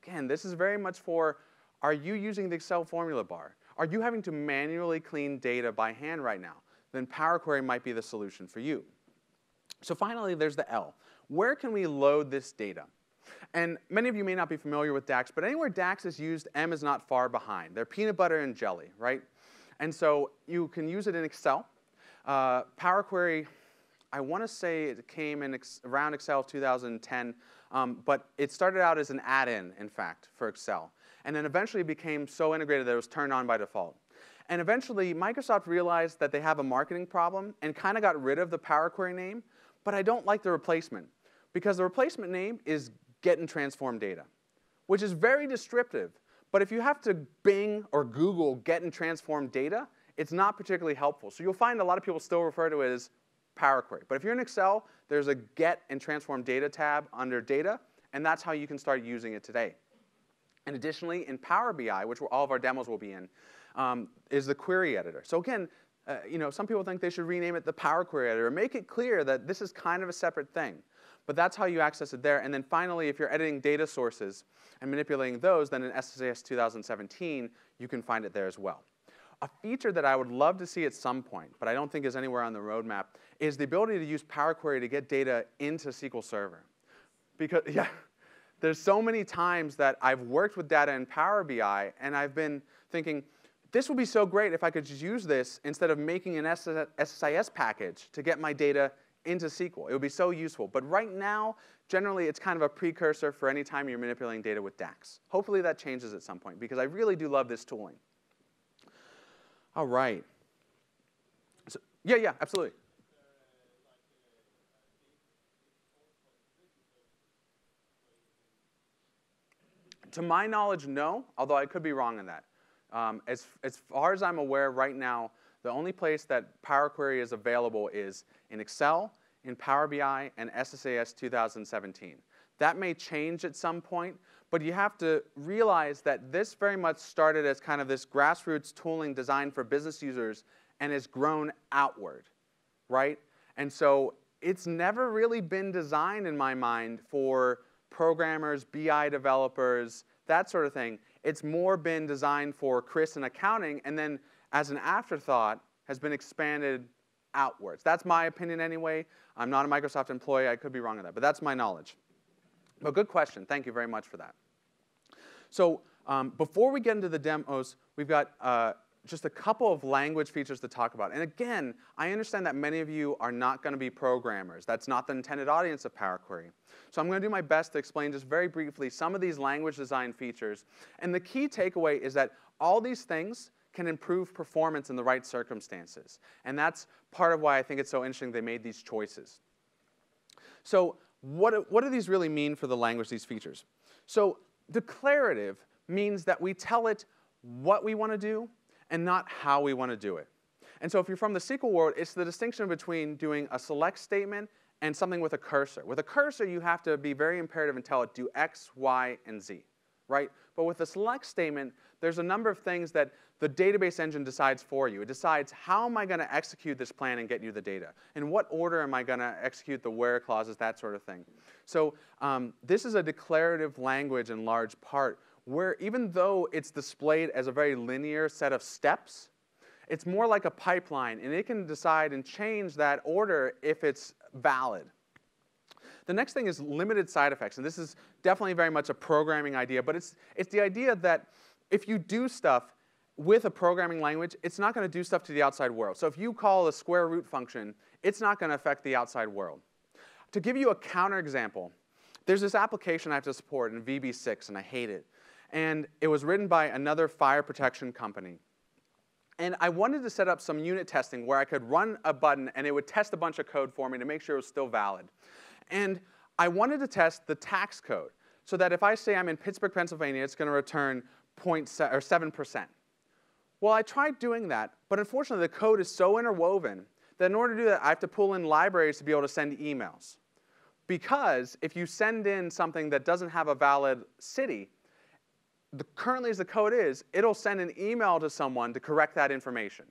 Again, this is very much for, are you using the Excel formula bar? Are you having to manually clean data by hand right now? Then PowerQuery might be the solution for you. So finally, there's the L. Where can we load this data? And many of you may not be familiar with DAX, but anywhere DAX is used, M is not far behind. They're peanut butter and jelly, right? And so you can use it in Excel. PowerQuery, I want to say it came in around Excel 2010, but it started out as an add-in, in fact, for Excel. And then eventually became so integrated that it was turned on by default. And eventually, Microsoft realized that they have a marketing problem and kind of got rid of the PowerQuery name, but I don't like the replacement, because the replacement name is Get and Transform Data, which is very descriptive. But if you have to Bing or Google Get and Transform Data, it's not particularly helpful. So you'll find a lot of people still refer to it as PowerQuery. But if you're in Excel, there's a Get and Transform Data tab under Data, and that's how you can start using it today. And additionally, in Power BI, which all of our demos will be in, is the query editor. So again, some people think they should rename it the Power Query Editor. Make it clear that this is kind of a separate thing. But that's how you access it there. And then finally, if you're editing data sources and manipulating those, then in SSIS 2017, you can find it there as well. A feature that I would love to see at some point, but I don't think is anywhere on the roadmap, is the ability to use Power Query to get data into SQL Server. Because, yeah, there's so many times that I've worked with data in Power BI, and I've been thinking, this would be so great if I could just use this instead of making an SSIS package to get my data into SQL. It would be so useful. But right now, generally, it's kind of a precursor for any time you're manipulating data with DAX. Hopefully that changes at some point, because I really do love this tooling. All right. So, yeah, absolutely. To my knowledge, no, although I could be wrong on that. As far as I'm aware right now, the only place that Power Query is available is in Excel, in Power BI, and SSIS 2017. That may change at some point, but you have to realize that this very much started as kind of this grassroots tooling designed for business users and has grown outward, right? And so it's never really been designed, in my mind, for programmers, BI developers, that sort of thing. It's more been designed for Chris in accounting, and then as an afterthought has been expanded outwards. That's my opinion anyway. I'm not a Microsoft employee. I could be wrong on that, but that's my knowledge. But good question. Thank you very much for that. So before we get into the demos, we've got just a couple of language features to talk about. And again, I understand that many of you are not going to be programmers. That's not the intended audience of Power Query. So I'm going to do my best to explain just very briefly some of these language design features. And the key takeaway is that all these things can improve performance in the right circumstances. And that's part of why I think it's so interesting they made these choices. So what do these really mean for the language, these features? So declarative means that we tell it what we want to do and not how we want to do it. And so if you're from the SQL world, it's the distinction between doing a select statement and something with a cursor. With a cursor, you have to be very imperative and tell it do X, Y, and Z, right? But with a select statement, there's a number of things that the database engine decides for you. It decides, how am I going to execute this plan and get you the data? In what order am I going to execute the where clauses, that sort of thing. So this is a declarative language in large part, where even though it's displayed as a very linear set of steps, it's more like a pipeline, and it can decide and change that order if it's valid. The next thing is limited side effects, and this is definitely very much a programming idea, but it's the idea that if you do stuff, with a programming language, it's not going to do stuff to the outside world. So if you call a square root function, it's not going to affect the outside world. To give you a counterexample, there's this application I have to support in VB6, and I hate it. And it was written by another fire protection company. And I wanted to set up some unit testing where I could run a button, and it would test a bunch of code for me to make sure it was still valid. And I wanted to test the tax code, so that if I say I'm in Pittsburgh, Pennsylvania, it's going to return 7%. Well, I tried doing that, but unfortunately the code is so interwoven that in order to do that, I have to pull in libraries to be able to send emails. Because if you send in something that doesn't have a valid city, currently as the code is, it'll send an email to someone to correct that information.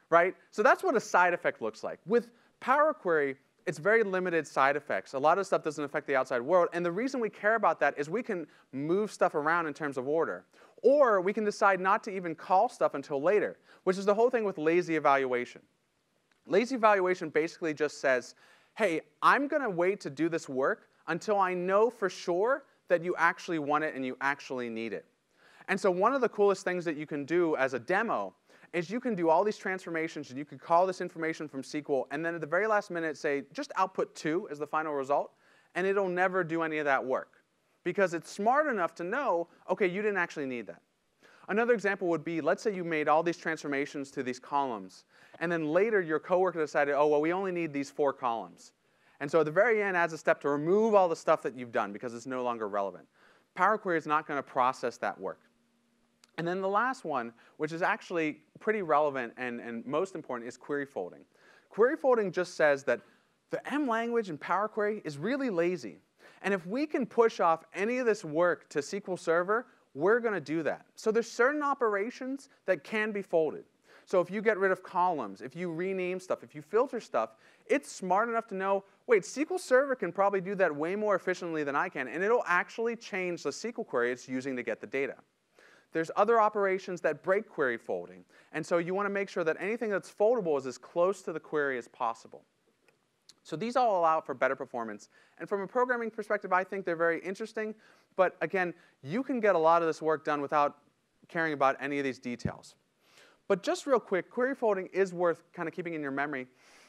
Right? So that's what a side effect looks like. With PowerQuery, it's very limited side effects. A lot of stuff doesn't affect the outside world, and the reason we care about that is we can move stuff around in terms of order. Or we can decide not to even call stuff until later, which is the whole thing with lazy evaluation. Lazy evaluation basically just says, hey, I'm going to wait to do this work until I know for sure that you actually want it and you actually need it. And so one of the coolest things that you can do as a demo is you can do all these transformations, and you can call this information from SQL, and then at the very last minute say, just output 2 as the final result, and it'll never do any of that work. Because it's smart enough to know, OK, you didn't actually need that. Another example would be, let's say you made all these transformations to these columns, and then later your coworker decided, oh, well, we only need these 4 columns. And so at the very end adds a step to remove all the stuff that you've done because it's no longer relevant. PowerQuery is not going to process that work. And then the last one, which is actually pretty relevant and most important, is query folding. Query folding just says that the M language in PowerQuery is really lazy. And if we can push off any of this work to SQL Server, we're going to do that. So there's certain operations that can be folded. So if you get rid of columns, if you rename stuff, if you filter stuff, it's smart enough to know, wait, SQL Server can probably do that way more efficiently than I can, and it'll actually change the SQL query it's using to get the data. There's other operations that break query folding. And so you want to make sure that anything that's foldable is as close to the query as possible. So these all allow for better performance. And from a programming perspective, I think they're very interesting. But again, you can get a lot of this work done without caring about any of these details. But just real quick, query folding is worth kind of keeping in your memory.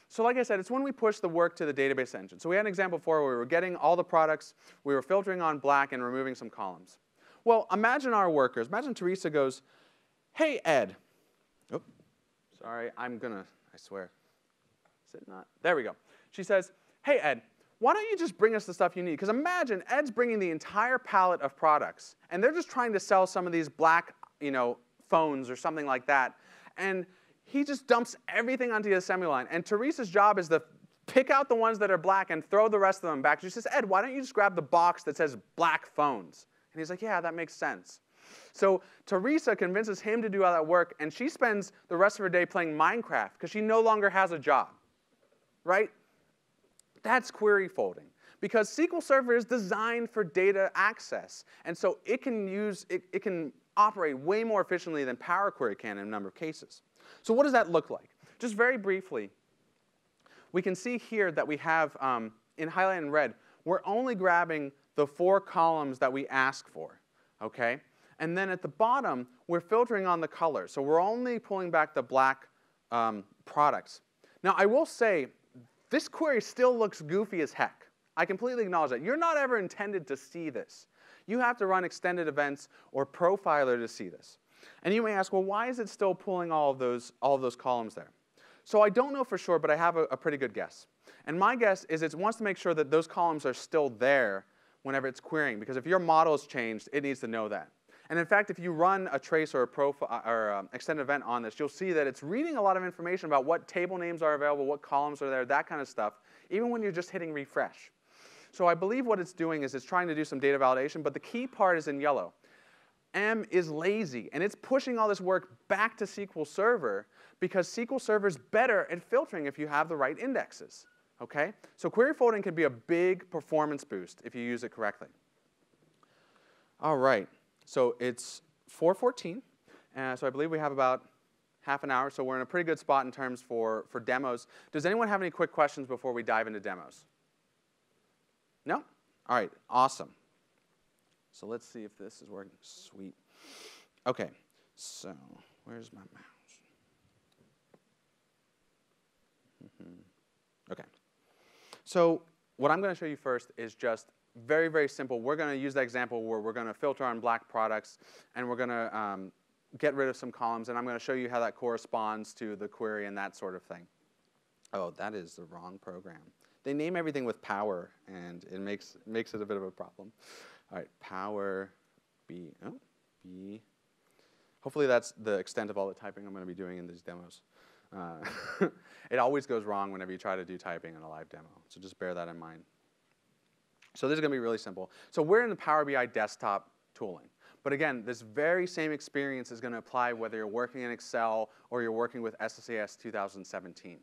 So like I said, it's when we push the work to the database engine. So we had an example before where we were getting all the products, we were filtering on black and removing some columns. Well, imagine our workers. Imagine Teresa goes, hey, Ed. Oh, sorry, I swear. Is it not? There we go. She says, hey, Ed, why don't you just bring us the stuff you need? Because imagine Ed's bringing the entire palette of products, and they're just trying to sell some of these black phones or something like that. And he just dumps everything onto the assembly line. And Teresa's job is to pick out the ones that are black and throw the rest of them back. She says, Ed, why don't you just grab the box that says black phones? And he's like, yeah, that makes sense. So Teresa convinces him to do all that work, and she spends the rest of her day playing Minecraft because she no longer has a job. Right? That's query folding. Because SQL Server is designed for data access. And so it can operate way more efficiently than PowerQuery can in a number of cases. So what does that look like? Just very briefly, we can see here that we have, in highlight in red, we're only grabbing the 4 columns that we ask for, okay? And then at the bottom, we're filtering on the color. So we're only pulling back the black products. Now, I will say, this query still looks goofy as heck. I completely acknowledge that. You're not ever intended to see this. You have to run extended events or Profiler to see this. And you may ask, well, why is it still pulling all of those columns there? So I don't know for sure, but I have a pretty good guess. And my guess is it wants to make sure that those columns are still there whenever it's querying, because if your model has changed, it needs to know that. And in fact, if you run a trace or a extended event on this, you'll see that it's reading a lot of information about what table names are available, what columns are there, that kind of stuff, even when you're just hitting refresh. So I believe what it's doing is it's trying to do some data validation, but the key part is in yellow. M is lazy, and it's pushing all this work back to SQL Server because SQL Server is better at filtering if you have the right indexes. Okay? So query folding can be a big performance boost if you use it correctly. All right. So it's 4:14, so I believe we have about half an hour, so we're in a pretty good spot in terms for demos. Does anyone have any quick questions before we dive into demos? No? All right, awesome. So let's see if this is working. Sweet. Okay, so Where's my mouse? Okay. So what I'm going to show you first is just very, very simple. We're going to use that example where we're going to filter on black products, and we're going to get rid of some columns, and I'm going to show you how that corresponds to the query and that sort of thing. Oh, that is the wrong program. They name everything with power, and it makes it a bit of a problem. All right, power B. Oh, B. Hopefully that's the extent of all the typing I'm going to be doing in these demos. It always goes wrong whenever you try to do typing in a live demo, so just bear that in mind. So this is going to be really simple. So we're in the Power BI desktop tooling. But again, this very same experience is going to apply whether you're working in Excel or you're working with SSAS 2017.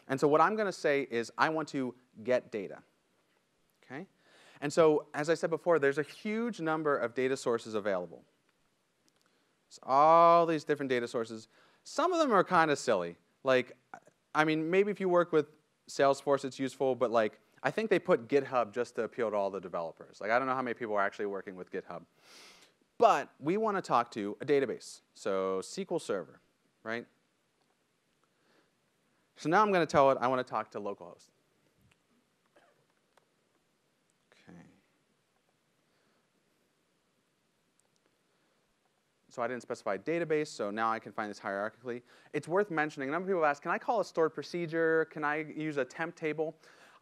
And so what I'm going to say is I want to get data. Okay? And so as I said before, there's a huge number of data sources available. So all these different data sources. Some of them are kind of silly. Like, I mean, maybe if you work with Salesforce, it's useful, but like, I think they put GitHub just to appeal to all the developers. Like, I don't know how many people are actually working with GitHub. But we want to talk to a database, so SQL Server, right? So now I'm going to tell it I want to talk to localhost. Okay. So I didn't specify database, so now I can find this hierarchically. It's worth mentioning, a number of people ask, can I call a stored procedure? Can I use a temp table?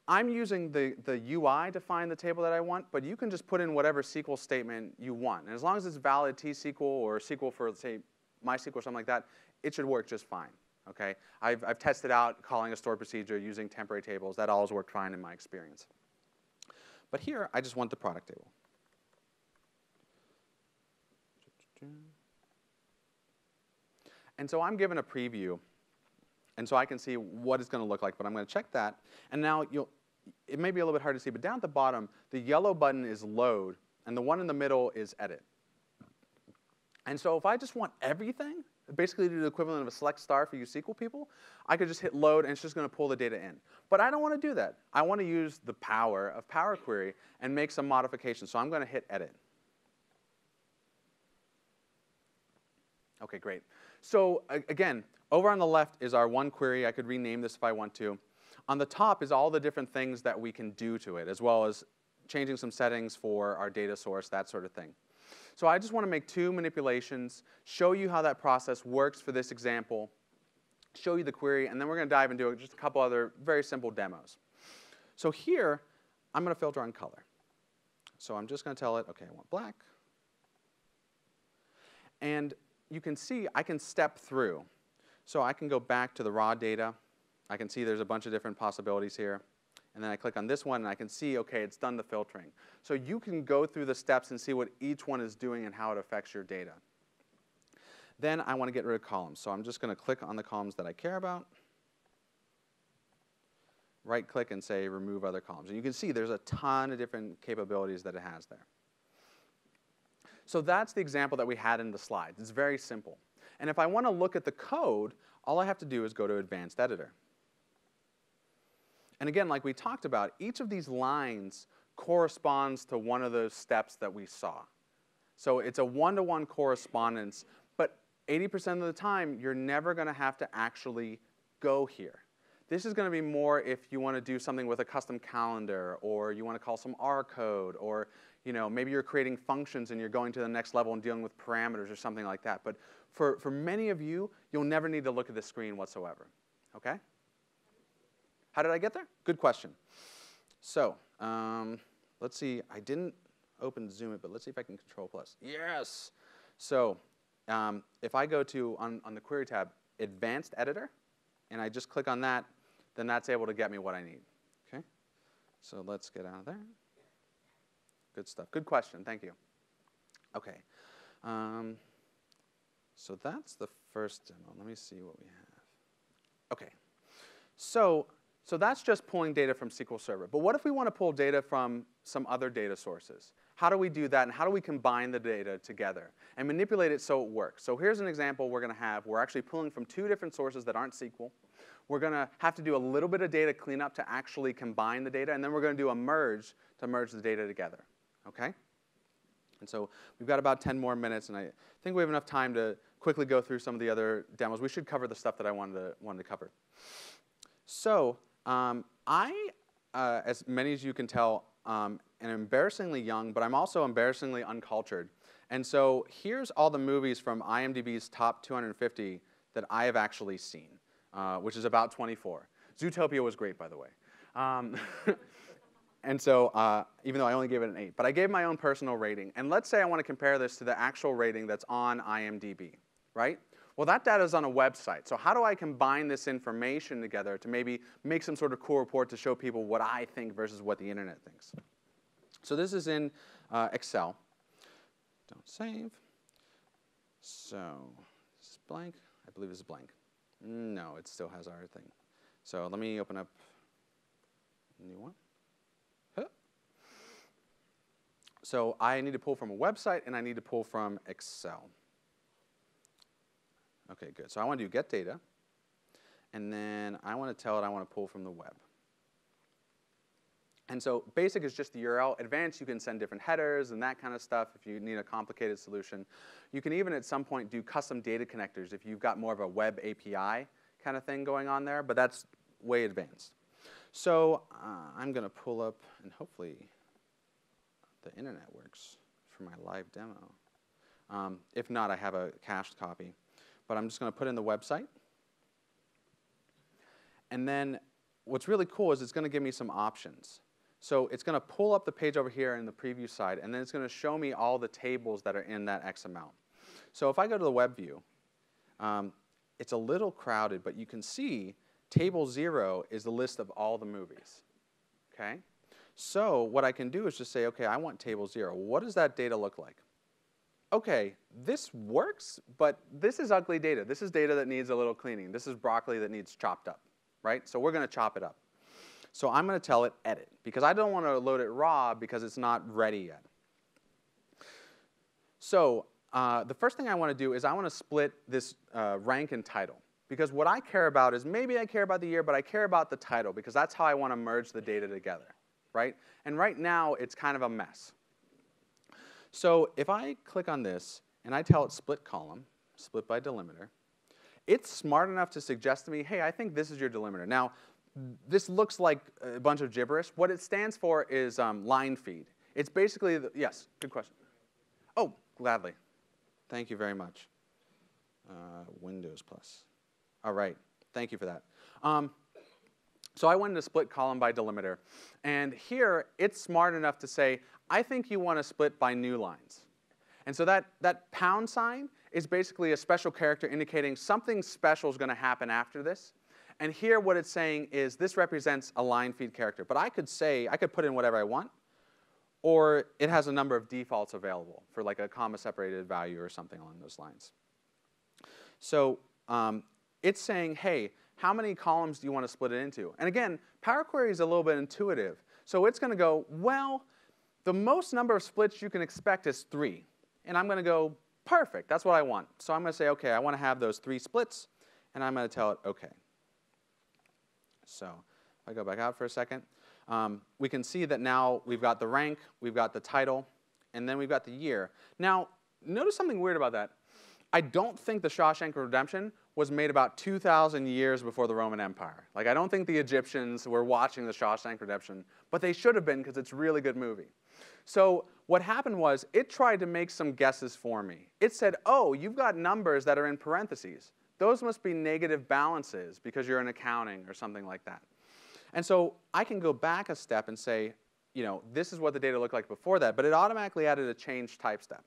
I'm using the UI to find the table that I want, but you can just put in whatever SQL statement you want. And as long as it's valid T-SQL or SQL for, say, MySQL or something like that, it should work just fine. Okay? I've tested out calling a stored procedure using temporary tables. That always worked fine in my experience. But here, I just want the product table. And so I'm given a preview. And so I can see what it's going to look like, but I'm going to check that. And now it may be a little bit hard to see, but down at the bottom, the yellow button is load, and the one in the middle is edit. And so if I just want everything, basically do the equivalent of a select star for you SQL people, I could just hit load, and it's just going to pull the data in. But I don't want to do that. I want to use the power of PowerQuery and make some modifications. So I'm going to hit edit. OK, great. So again, over on the left is our one query. I could rename this if I want to. On the top is all the different things that we can do to it, as well as changing some settings for our data source, that sort of thing. So I just want to make two manipulations, show you how that process works for this example, show you the query, and then we're going to dive into just a couple other very simple demos. So here, I'm going to filter on color. So I'm just going to tell it, OK, I want black. And you can see I can step through. So I can go back to the raw data. I can see there's a bunch of different possibilities here. And then I click on this one, and I can see, OK, it's done the filtering. So you can go through the steps and see what each one is doing and how it affects your data. Then I want to get rid of columns. So I'm just going to click on the columns that I care about, right-click, and say remove other columns. And you can see there's a ton of different capabilities that it has there. So that's the example that we had in the slides. It's very simple. And if I want to look at the code, all I have to do is go to Advanced Editor. And again, like we talked about, each of these lines corresponds to one of those steps that we saw. So it's a one-to-one correspondence, but 80% of the time, you're never going to have to actually go here. This is going to be more if you want to do something with a custom calendar, or you want to call some R code, or maybe you're creating functions and you're going to the next level and dealing with parameters or something like that. But for many of you, you'll never need to look at the screen whatsoever. OK? How did I get there? Good question. So let's see. I didn't open Zoom it, but let's see if I can Control+. Yes. So if I go to, on the Query tab, Advanced Editor, and I just click on that, then that's able to get me what I need. OK? So let's get out of there. Good stuff. Good question. Thank you. OK. So that's the first demo. Let me see what we have. OK. So that's just pulling data from SQL Server. But what if we want to pull data from some other data sources? How do we do that, and how do we combine the data together and manipulate it so it works? So here's an example we're going to have. We're actually pulling from two different sources that aren't SQL. We're going to have to do a little bit of data cleanup to actually combine the data, and then we're going to do a merge to merge the data together. OK? And so we've got about 10 more minutes, and I think we have enough time to quickly go through some of the other demos. We should cover the stuff that I wanted to cover. So as many as you can tell, am embarrassingly young, but I'm also embarrassingly uncultured. And so here's all the movies from IMDb's top 250 that I have actually seen, which is about 24. Zootopia was great, by the way. And so even though I only gave it an 8. But I gave my own personal rating. And let's say I want to compare this to the actual rating that's on IMDb, right? Well, that data is on a website. So how do I combine this information together to maybe make some sort of cool report to show people what I think versus what the internet thinks? So this is in Excel. Don't save. So this is blank. I believe this is blank. No, it still has our thing. So let me open up a new one. So I need to pull from a website, and I need to pull from Excel. OK, good. So I want to do get data. And then I want to tell it I want to pull from the web. And so basic is just the URL. Advanced, you can send different headers and that kind of stuff if you need a complicated solution. You can even at some point do custom data connectors if you've got more of a web API kind of thing going on there. But that's way advanced. So I'm going to pull up, and hopefully the internet works for my live demo. If not, I have a cached copy. But I'm just going to put in the website. And then what's really cool is it's going to give me some options. So it's going to pull up the page over here in the preview side, and then it's going to show me all the tables that are in that X amount. So if I go to the web view, it's a little crowded, but you can see table 0 is the list of all the movies. Okay? So what I can do is just say, OK, I want table 0. What does that data look like? OK, this works, but this is ugly data. This is data that needs a little cleaning. This is broccoli that needs chopped up, right? So we're going to chop it up. So I'm going to tell it edit, because I don't want to load it raw because it's not ready yet. So the first thing I want to do is I want to split this rank and title. Because what I care about is maybe I care about the year, but I care about the title, because that's how I want to merge the data together, right? And right now, it's kind of a mess. So if I click on this, and I tell it split column, split by delimiter, it's smart enough to suggest to me, hey, I think this is your delimiter. Now, this looks like a bunch of gibberish. What it stands for is line feed. It's basically, yes, good question. Oh, gladly. Thank you very much. Windows plus. All right, thank you for that. So I went into split column by delimiter. And here, it's smart enough to say, I think you want to split by new lines. And so that pound sign is basically a special character indicating something special is going to happen after this. And here what it's saying is this represents a line feed character. But I could say, I could put in whatever I want, or it has a number of defaults available for like a comma-separated value or something along those lines. So it's saying, hey, how many columns do you want to split it into? And again, PowerQuery is a little bit intuitive. So it's going to go, well, the most number of splits you can expect is 3. And I'm going to go, perfect, that's what I want. So I'm going to say, OK, I want to have those 3 splits. And I'm going to tell it, OK. So if I go back out for a second, we can see that now we've got the rank, we've got the title, and then we've got the year. Now, notice something weird about that. I don't think the Shawshank Redemption was made about 2,000 years before the Roman Empire. Like, I don't think the Egyptians were watching the Shawshank Redemption, but they should have been because it's a really good movie. So what happened was it tried to make some guesses for me. It said, oh, you've got numbers that are in parentheses. Those must be negative balances because you're in accounting or something like that. And so I can go back a step and say, you know, this is what the data looked like before that, but it automatically added a change type step.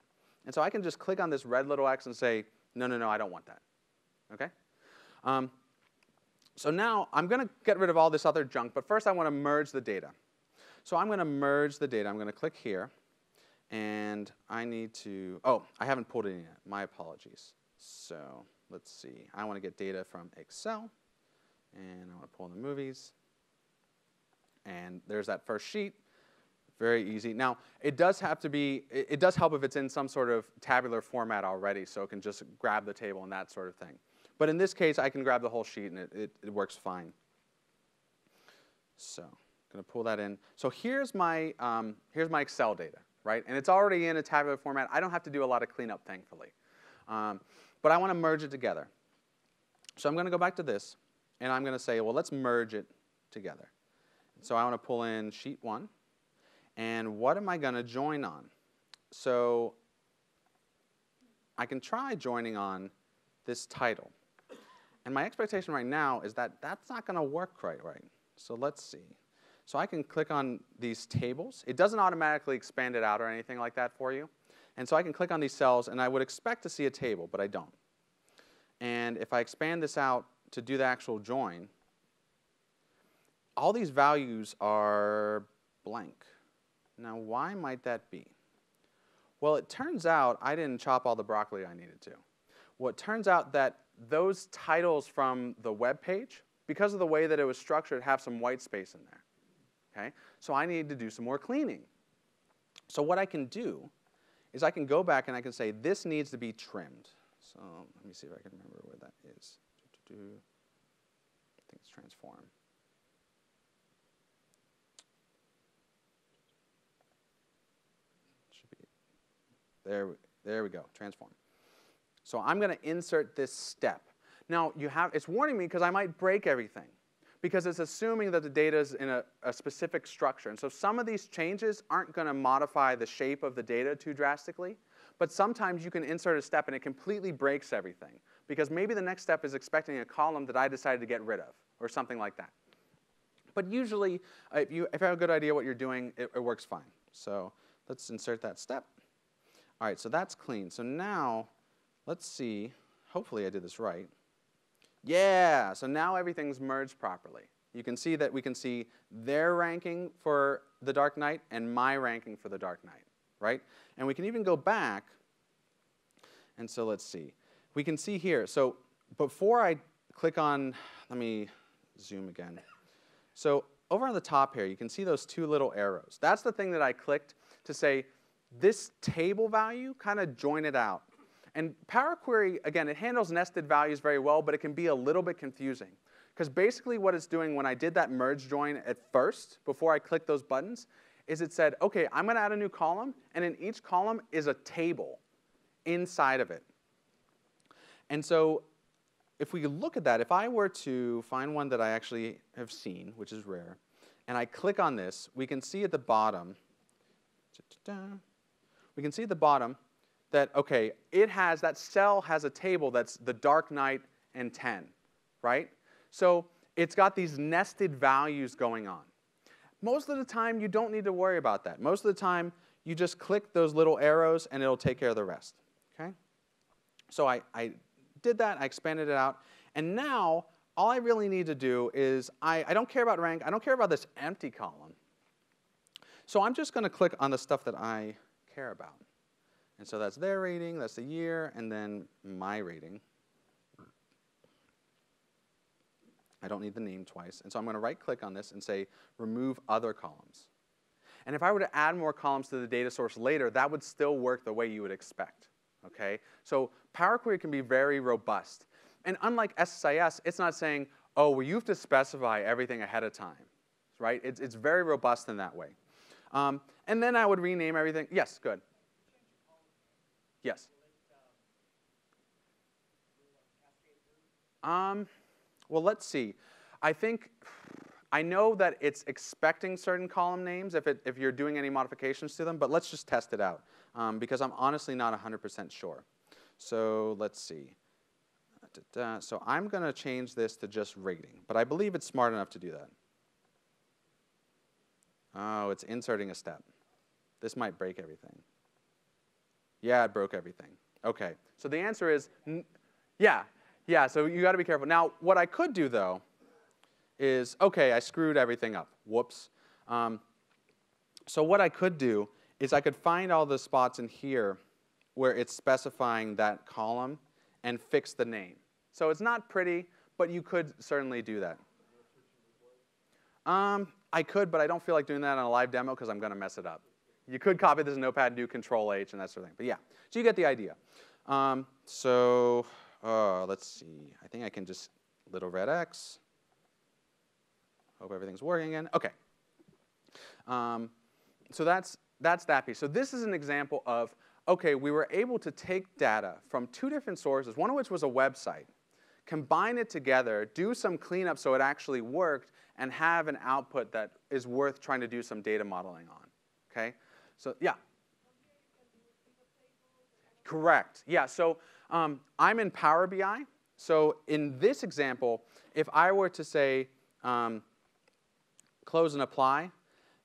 And so I can just click on this red little X and say, no, no, no, I don't want that. OK? So now I'm going to get rid of all this other junk, but first I want to merge the data. So I'm going to merge the data. I'm going to click here. And I need to, oh, I haven't pulled it in yet. My apologies. So let's see. I want to get data from Excel. And I want to pull in the movies. And there's that first sheet. Very easy. Now, it does have to be, it does help if it's in some sort of tabular format already, so it can just grab the table and that sort of thing. But in this case, I can grab the whole sheet, and it works fine. So I'm going to pull that in. So here's my Excel data. right? And it's already in a tabular format. I don't have to do a lot of cleanup, thankfully. But I want to merge it together. So I'm going to go back to this, and I'm going to say, well, let's merge it together. So I want to pull in sheet 1. And what am I going to join on? So I can try joining on this title. And my expectation right now is that that's not going to work quite right. So let's see. So I can click on these tables. It doesn't automatically expand it out or anything like that for you. And so I can click on these cells, and I would expect to see a table, but I don't. And if I expand this out to do the actual join, all these values are blank. Now, why might that be? Well, it turns out I didn't chop all the broccoli I needed to. Well, it turns out that those titles from the web page, because of the way that it was structured, have some white space in there. Okay? So I need to do some more cleaning. So what I can do is I can go back and I can say, this needs to be trimmed. So let me see if I can remember where that is. I think it's transform. Should be there we go, transform. So I'm going to insert this step. Now it's warning me because I might break everything, because it's assuming that the data is in a specific structure. And so some of these changes aren't going to modify the shape of the data too drastically. But sometimes you can insert a step and it completely breaks everything, because maybe the next step is expecting a column that I decided to get rid of, or something like that. But usually, if you have a good idea what you're doing, it works fine. So let's insert that step. All right, so that's clean. So now, let's see. Hopefully I did this right. Yeah, so now everything's merged properly. You can see that we can see their ranking for the Dark Knight and my ranking for the Dark Knight, right? And we can even go back, and so let's see. We can see here, so before I click on, let me zoom again. So over on the top here, you can see those two little arrows. That's the thing that I clicked to say, this table value, kind of join it out. And PowerQuery, again, it handles nested values very well, but it can be a little bit confusing. Because basically what it's doing when I did that merge join at first, before I clicked those buttons, is it said, OK, I'm going to add a new column, and in each column is a table inside of it. And so if we look at that, if I were to find one that I actually have seen, which is rare, and I click on this, we can see at the bottom, that, OK, that cell has a table that's the Dark Knight and 10, right? So it's got these nested values going on. Most of the time, you don't need to worry about that. Most of the time, you just click those little arrows, and it'll take care of the rest. Okay? So I did that. I expanded it out. And now, all I really need to do is, I don't care about rank. I don't care about this empty column. So I'm just going to click on the stuff that I care about. And so that's their rating, that's the year, and then my rating. I don't need the name twice. And so I'm going to right-click on this and say, remove other columns. And if I were to add more columns to the data source later, that would still work the way you would expect. Okay? So PowerQuery can be very robust. And unlike SSIS, it's not saying, oh, well, you have to specify everything ahead of time. Right? It's very robust in that way. And then I would rename everything. Yes, good. Yes. Well, let's see. I know that it's expecting certain column names if you're doing any modifications to them, but let's just test it out, because I'm honestly not 100% sure. So let's see. So I'm going to change this to just rating, but I believe it's smart enough to do that. Oh, it's inserting a step. This might break everything. Yeah, it broke everything. OK. So the answer is, yeah, so you got to be careful. Now, what I could do, though, is, OK, I screwed everything up. Whoops. So what I could do is I could find all the spots in here where it's specifying that column and fix the name. So it's not pretty, but you could certainly do that. I could, but I don't feel like doing that on a live demo because I'm going to mess it up. You could copy this notepad and do Control-H and that sort of thing. But yeah, so you get the idea. Let's see. I think I can just little red X. Hope everything's working again. OK. So that's that's that piece. So this is an example of, okay, we were able to take data from two different sources, one of which was a website, combine it together, do some cleanup so it actually worked, and have an output that is worth trying to do some data modeling on. Okay? So yeah. Correct. Yeah, so I'm in Power BI. So in this example, if I were to say close and apply,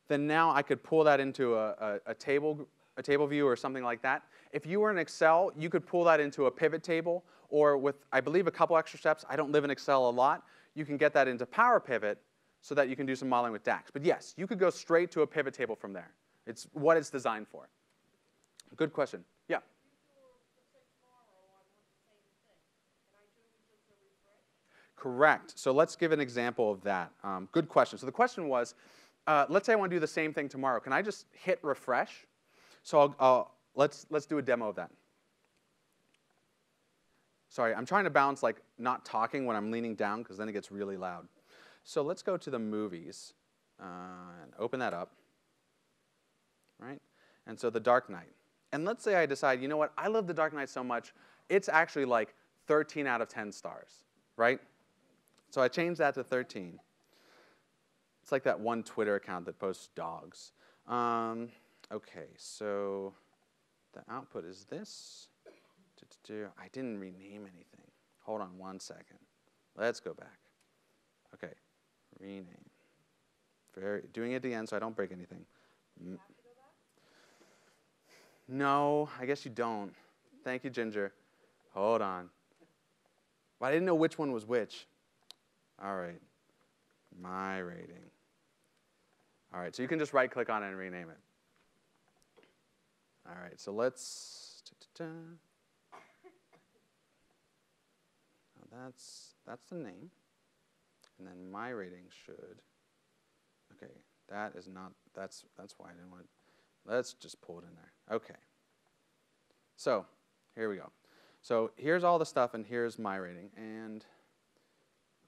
then now I could pull that into a table view or something like that. If you were in Excel, you could pull that into a pivot table, or with, I believe, a couple extra steps. I don't live in Excel a lot. You can get that into Power Pivot so that you can do some modeling with DAX. But yes, you could go straight to a pivot table from there. It's what it's designed for. Good question. Yeah? Correct. So let's give an example of that. Good question. So the question was, let's say I want to do the same thing tomorrow. Can I just hit refresh? So let's do a demo of that. Sorry, I'm trying to balance like not talking when I'm leaning down because then it gets really loud. So let's go to the movies and open that up, right? And so The Dark Knight. And let's say I decide, you know what, I love The Dark Knight so much, it's actually like 13 out of 10 stars, right? So I changed that to 13. It's like that one Twitter account that posts dogs. Okay, so the output is this. I didn't rename anything. Hold on one second. Let's go back. Okay, rename. Doing it at the end so I don't break anything. No, I guess you don't. Thank you, Ginger. Hold on. But I didn't know which one was which. All right, my rating. All right, so you can just right-click on it and rename it. All right, so let's. That's the name, and then my rating should. Okay, that is not. That's why I didn't want. Let's just pull it in there. Okay. So here we go. So here's all the stuff, and here's my rating. And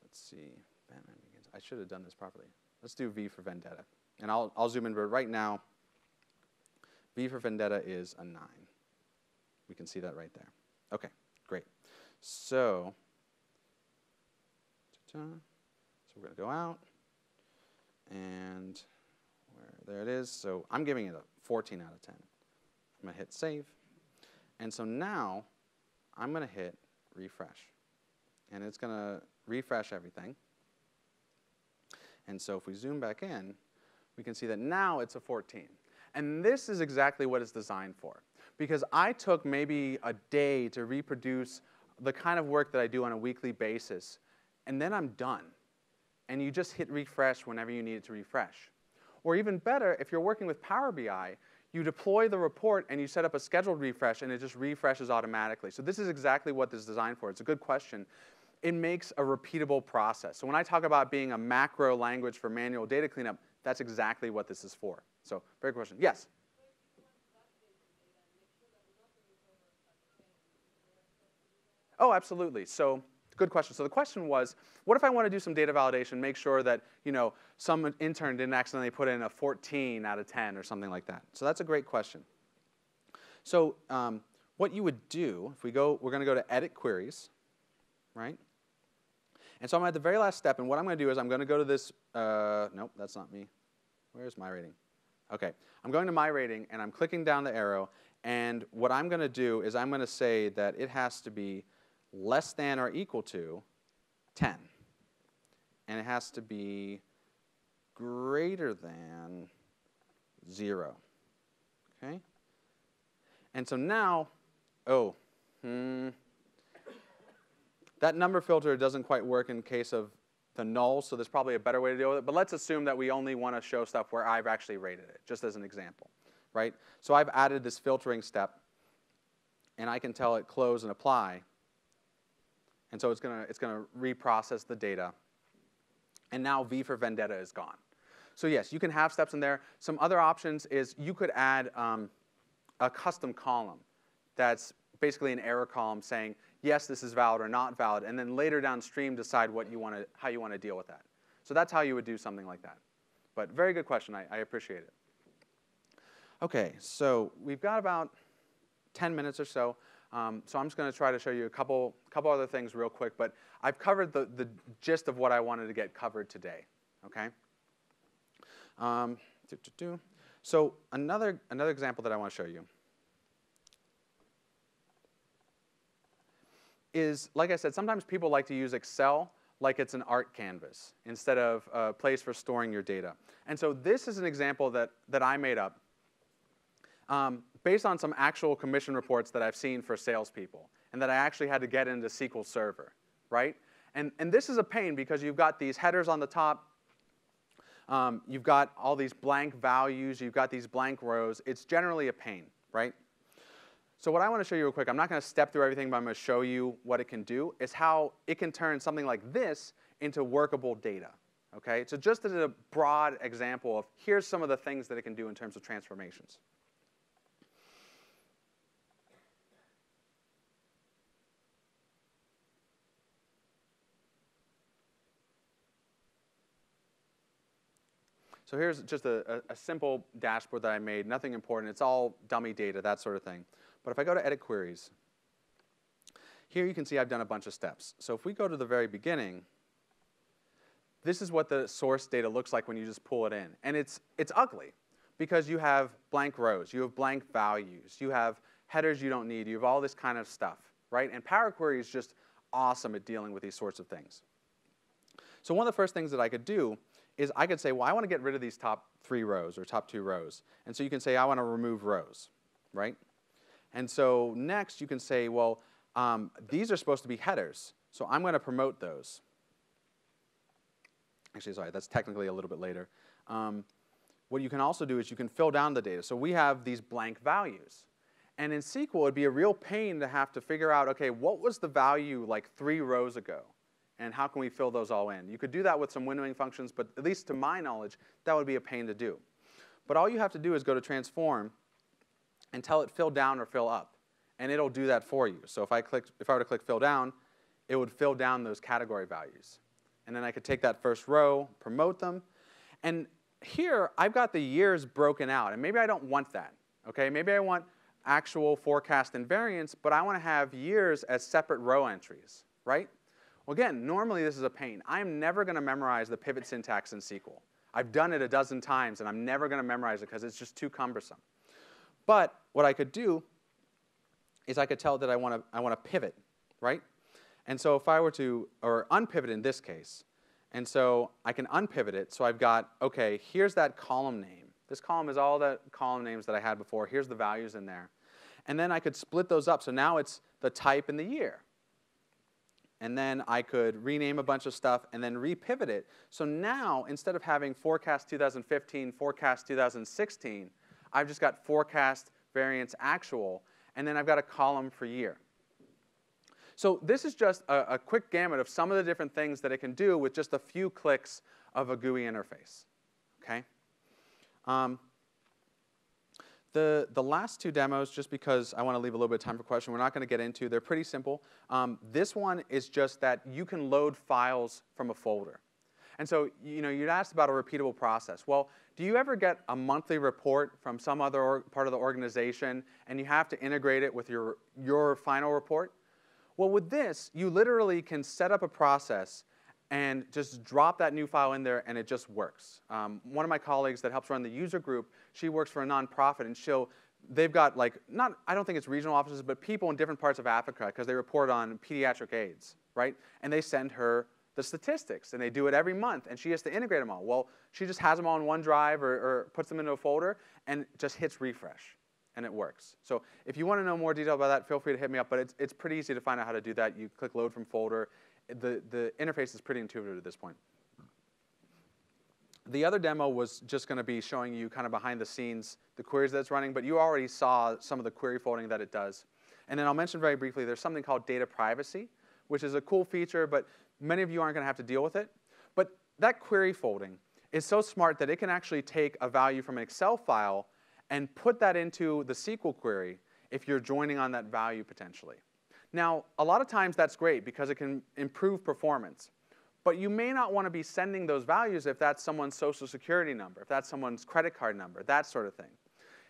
let's see. Batman Begins. I should have done this properly. Let's do V for Vendetta, and I'll zoom in. But right now, V for Vendetta is a 9. We can see that right there. Okay, great. So we're going to go out, and there it is. So I'm giving it a 14 out of 10. I'm going to hit save. And so now I'm going to hit refresh. And it's going to refresh everything. And so if we zoom back in, we can see that now it's a 14. And this is exactly what it's designed for. Because I took maybe a day to reproduce the kind of work that I do on a weekly basis, and then I'm done. And you just hit refresh whenever you need it to refresh. Or even better, if you're working with Power BI, you deploy the report and you set up a scheduled refresh, and it just refreshes automatically. So this is exactly what this is designed for. It's a good question. It makes a repeatable process. So when I talk about being a macro language for manual data cleanup, that's exactly what this is for. So very good question. Yes? Oh, absolutely. So good question. So the question was, what if I want to do some data validation, make sure that some intern didn't accidentally put in a 14 out of 10 or something like that? So that's a great question. So what you would do, we're going to go to Edit Queries, right? And so I'm at the very last step, and what I'm going to do is I'm going to go to this. Nope, that's not me. Where's my rating? OK, I'm going to my rating, and I'm clicking down the arrow. And what I'm going to do is I'm going to say that it has to be less than or equal to 10. And it has to be greater than 0. OK? And so now, that number filter doesn't quite work in case of the null, so there's probably a better way to deal with it. But let's assume that we only want to show stuff where I've actually rated it, just as an example, right? So I've added this filtering step, and I can tell it close and apply. And so it's going to reprocess the data. And now V for Vendetta is gone. So yes, you can have steps in there. Some other options is you could add a custom column that's basically an error column saying, yes, this is valid or not valid, and then later downstream decide how you want to deal with that. So that's how you would do something like that. But very good question. I appreciate it. Okay, so we've got about 10 minutes or so. So I'm just going to try to show you a couple other things real quick. But I've covered the gist of what I wanted to get covered today. Okay. So another example that I want to show you is, like I said, sometimes people like to use Excel like it's an art canvas instead of a place for storing your data. And so this is an example that I made up based on some actual commission reports that I've seen for salespeople and that I actually had to get into SQL Server, right? And this is a pain because you've got these headers on the top. You've got all these blank values. You've got these blank rows. It's generally a pain, right? So what I want to show you real quick, I'm not going to step through everything, but I'm going to show you what it can do, is how it can turn something like this into workable data. Okay? So just as a broad example of here's some of the things that it can do in terms of transformations. So here's just a simple dashboard that I made, nothing important. It's all dummy data, that sort of thing. But if I go to Edit Queries, here you can see I've done a bunch of steps. So if we go to the very beginning, this is what the source data looks like when you just pull it in. And it's ugly because you have blank rows, you have blank values, you have headers you don't need, you have all this kind of stuff, right? And PowerQuery is just awesome at dealing with these sorts of things. So one of the first things that I could do is I could say, well, I want to get rid of these top 3 rows or top 2 rows. And so you can say, I want to remove rows, right? And so next you can say, well, these are supposed to be headers, so I'm going to promote those. Actually, sorry, that's technically a little bit later. What you can also do is you can fill down the data. So we have these blank values. And in SQL, it'd be a real pain to have to figure out, okay, what was the value like 3 rows ago? And how can we fill those all in? You could do that with some windowing functions, but at least to my knowledge, that would be a pain to do. But all you have to do is go to Transform and tell it fill down or fill up. And it'll do that for you. So if I were to click fill down, it would fill down those category values. And then I could take that first row, promote them. And here, I've got the years broken out. And maybe I don't want that. Okay? Maybe I want actual forecast and variance, but I want to have years as separate row entries, right? Well, again, normally this is a pain. I'm never going to memorize the pivot syntax in SQL. I've done it a dozen times, and I'm never going to memorize it because it's just too cumbersome. But what I could do is I could tell that I want to pivot, right? And so if I were to, or unpivot in this case, and so I can unpivot it. So I've got, okay, here's that column name. This column is all the column names that I had before. Here's the values in there. And then I could split those up. So now it's the type and the year. And then I could rename a bunch of stuff and then repivot it. So now, instead of having forecast 2015, forecast 2016, I've just got forecast, variance, actual, and then I've got a column for year. So this is just a quick gamut of some of the different things that it can do with just a few clicks of a GUI interface. Okay? The last 2 demos, just because I want to leave a little bit of time for questions, we're not going to get into. They're pretty simple. This one is just that you can load files from a folder. And so you'd asked about a repeatable process. Well, do you ever get a monthly report from some other part of the organization, and you have to integrate it with your final report? Well, with this, you literally can set up a process and just drop that new file in there, and it just works. One of my colleagues that helps run the user group, she works for a nonprofit, and they've got like, I don't think it's regional offices, but people in different parts of Africa, because they report on pediatric AIDS, right? And they send her the statistics, and they do it every month, and she has to integrate them all. Well, she just has them all in OneDrive or puts them into a folder and just hits refresh, and it works. So if you want to know more detail about that, feel free to hit me up, but it's pretty easy to find out how to do that. You click Load from Folder. The interface is pretty intuitive at this point. The other demo was just going to be showing you kind of behind the scenes the queries that it's running, but you already saw some of the query folding that it does. And then I'll mention very briefly, there's something called data privacy, which is a cool feature, but many of you aren't going to have to deal with it. But that query folding is so smart that it can actually take a value from an Excel file and put that into the SQL query if you're joining on that value potentially. Now, a lot of times that's great because it can improve performance. But you may not want to be sending those values if that's someone's social security number, if that's someone's credit card number, that sort of thing.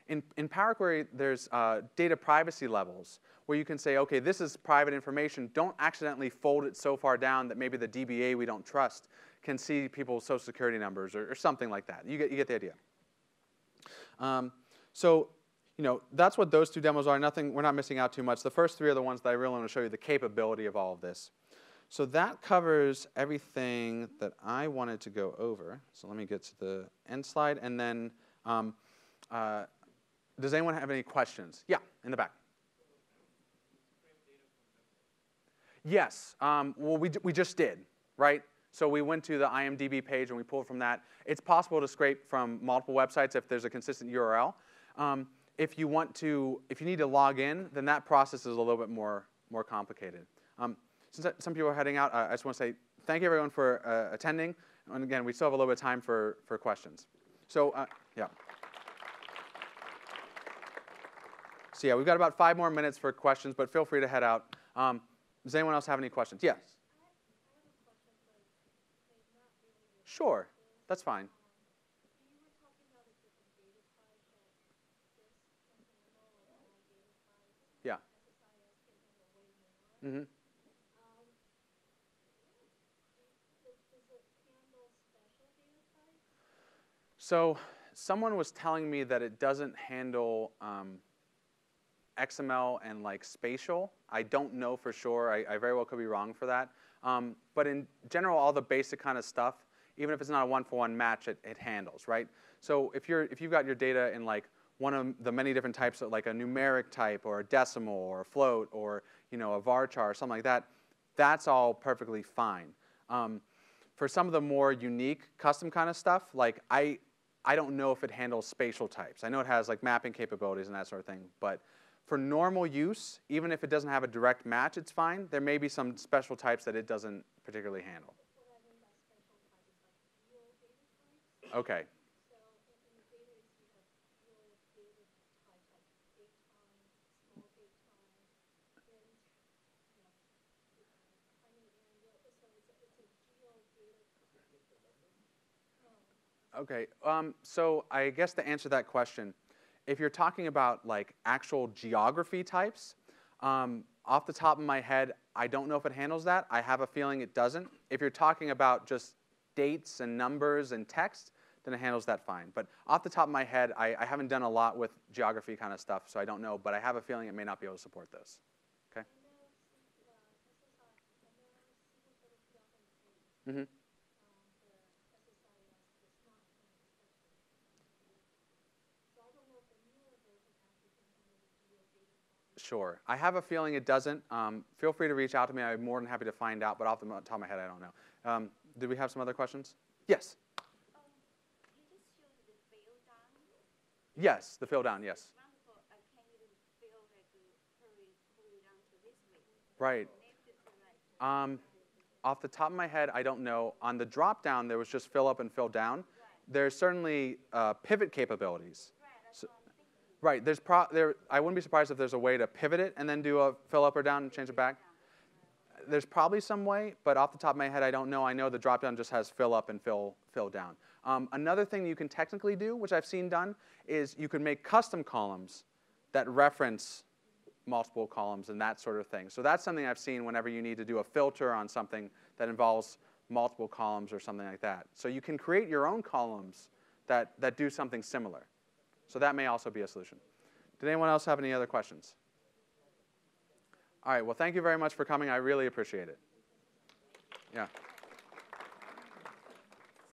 in PowerQuery, there's data privacy levels where you can say, OK, this is private information. Don't accidentally fold it so far down that maybe the DBA we don't trust can see people's social security numbers or something like that. You get the idea. So that's what those two demos are. We're not missing out too much. The first three are the ones that I really want to show you the capability of all of this. So that covers everything that I wanted to go over. So let me get to the end slide. And then does anyone have any questions? Yeah, in the back. Yes. Well, we just did, right? So we went to the IMDb page and we pulled from that. It's possible to scrape from multiple websites if there's a consistent URL. If you need to log in, then that process is a little bit more complicated. Since some people are heading out, I just want to say thank you everyone for attending. And again, we still have a little bit of time for questions. So yeah. So yeah, we've got about 5 more minutes for questions, but feel free to head out. Does anyone else have any questions? Yes. Sure, that's fine. Yeah. Mm-hmm. So someone was telling me that it doesn't handle XML and like spatial. I don't know for sure. I very well could be wrong for that. But in general, all the basic kind of stuff, even if it's not a one-for-one match, it handles, right? So if you've got your data in like one of the many different types of like a numeric type or a decimal or a float or a varchar or something like that, that's all perfectly fine. For some of the more unique custom kind of stuff, like I don't know if it handles spatial types. I know it has like mapping capabilities and that sort of thing, but for normal use, even if it doesn't have a direct match, it's fine. There may be some special types that it doesn't particularly handle. Okay. Okay. So I guess to answer that question, if you're talking about like actual geography types, off the top of my head, I don't know if it handles that. I have a feeling it doesn't. If you're talking about just dates and numbers and text, then it handles that fine. But off the top of my head, I haven't done a lot with geography kind of stuff, so I don't know. But I have a feeling it may not be able to support those. Okay. Mm-hmm. Sure. I have a feeling it doesn't. Feel free to reach out to me. I'm more than happy to find out, but off the top of my head, I don't know. Did we have some other questions? Yes. You just showed the fill down. Yes, the fill down, yes. Wonderful. Can you fill hurry down to this way? Right. Off the top of my head, I don't know. On the drop down, there was just fill up and fill down. Right. There's certainly pivot capabilities. Right. I wouldn't be surprised if there's a way to pivot it and then do a fill up or down and change it back. There's probably some way, but off the top of my head, I don't know. I know the drop down just has fill up and fill down. Another thing you can technically do, which I've seen done, is you can make custom columns that reference multiple columns and that sort of thing. So that's something I've seen whenever you need to do a filter on something that involves multiple columns or something like that. So you can create your own columns that do something similar. So that may also be a solution. Did anyone else have any other questions? All right, well, thank you very much for coming. I really appreciate it. Yeah.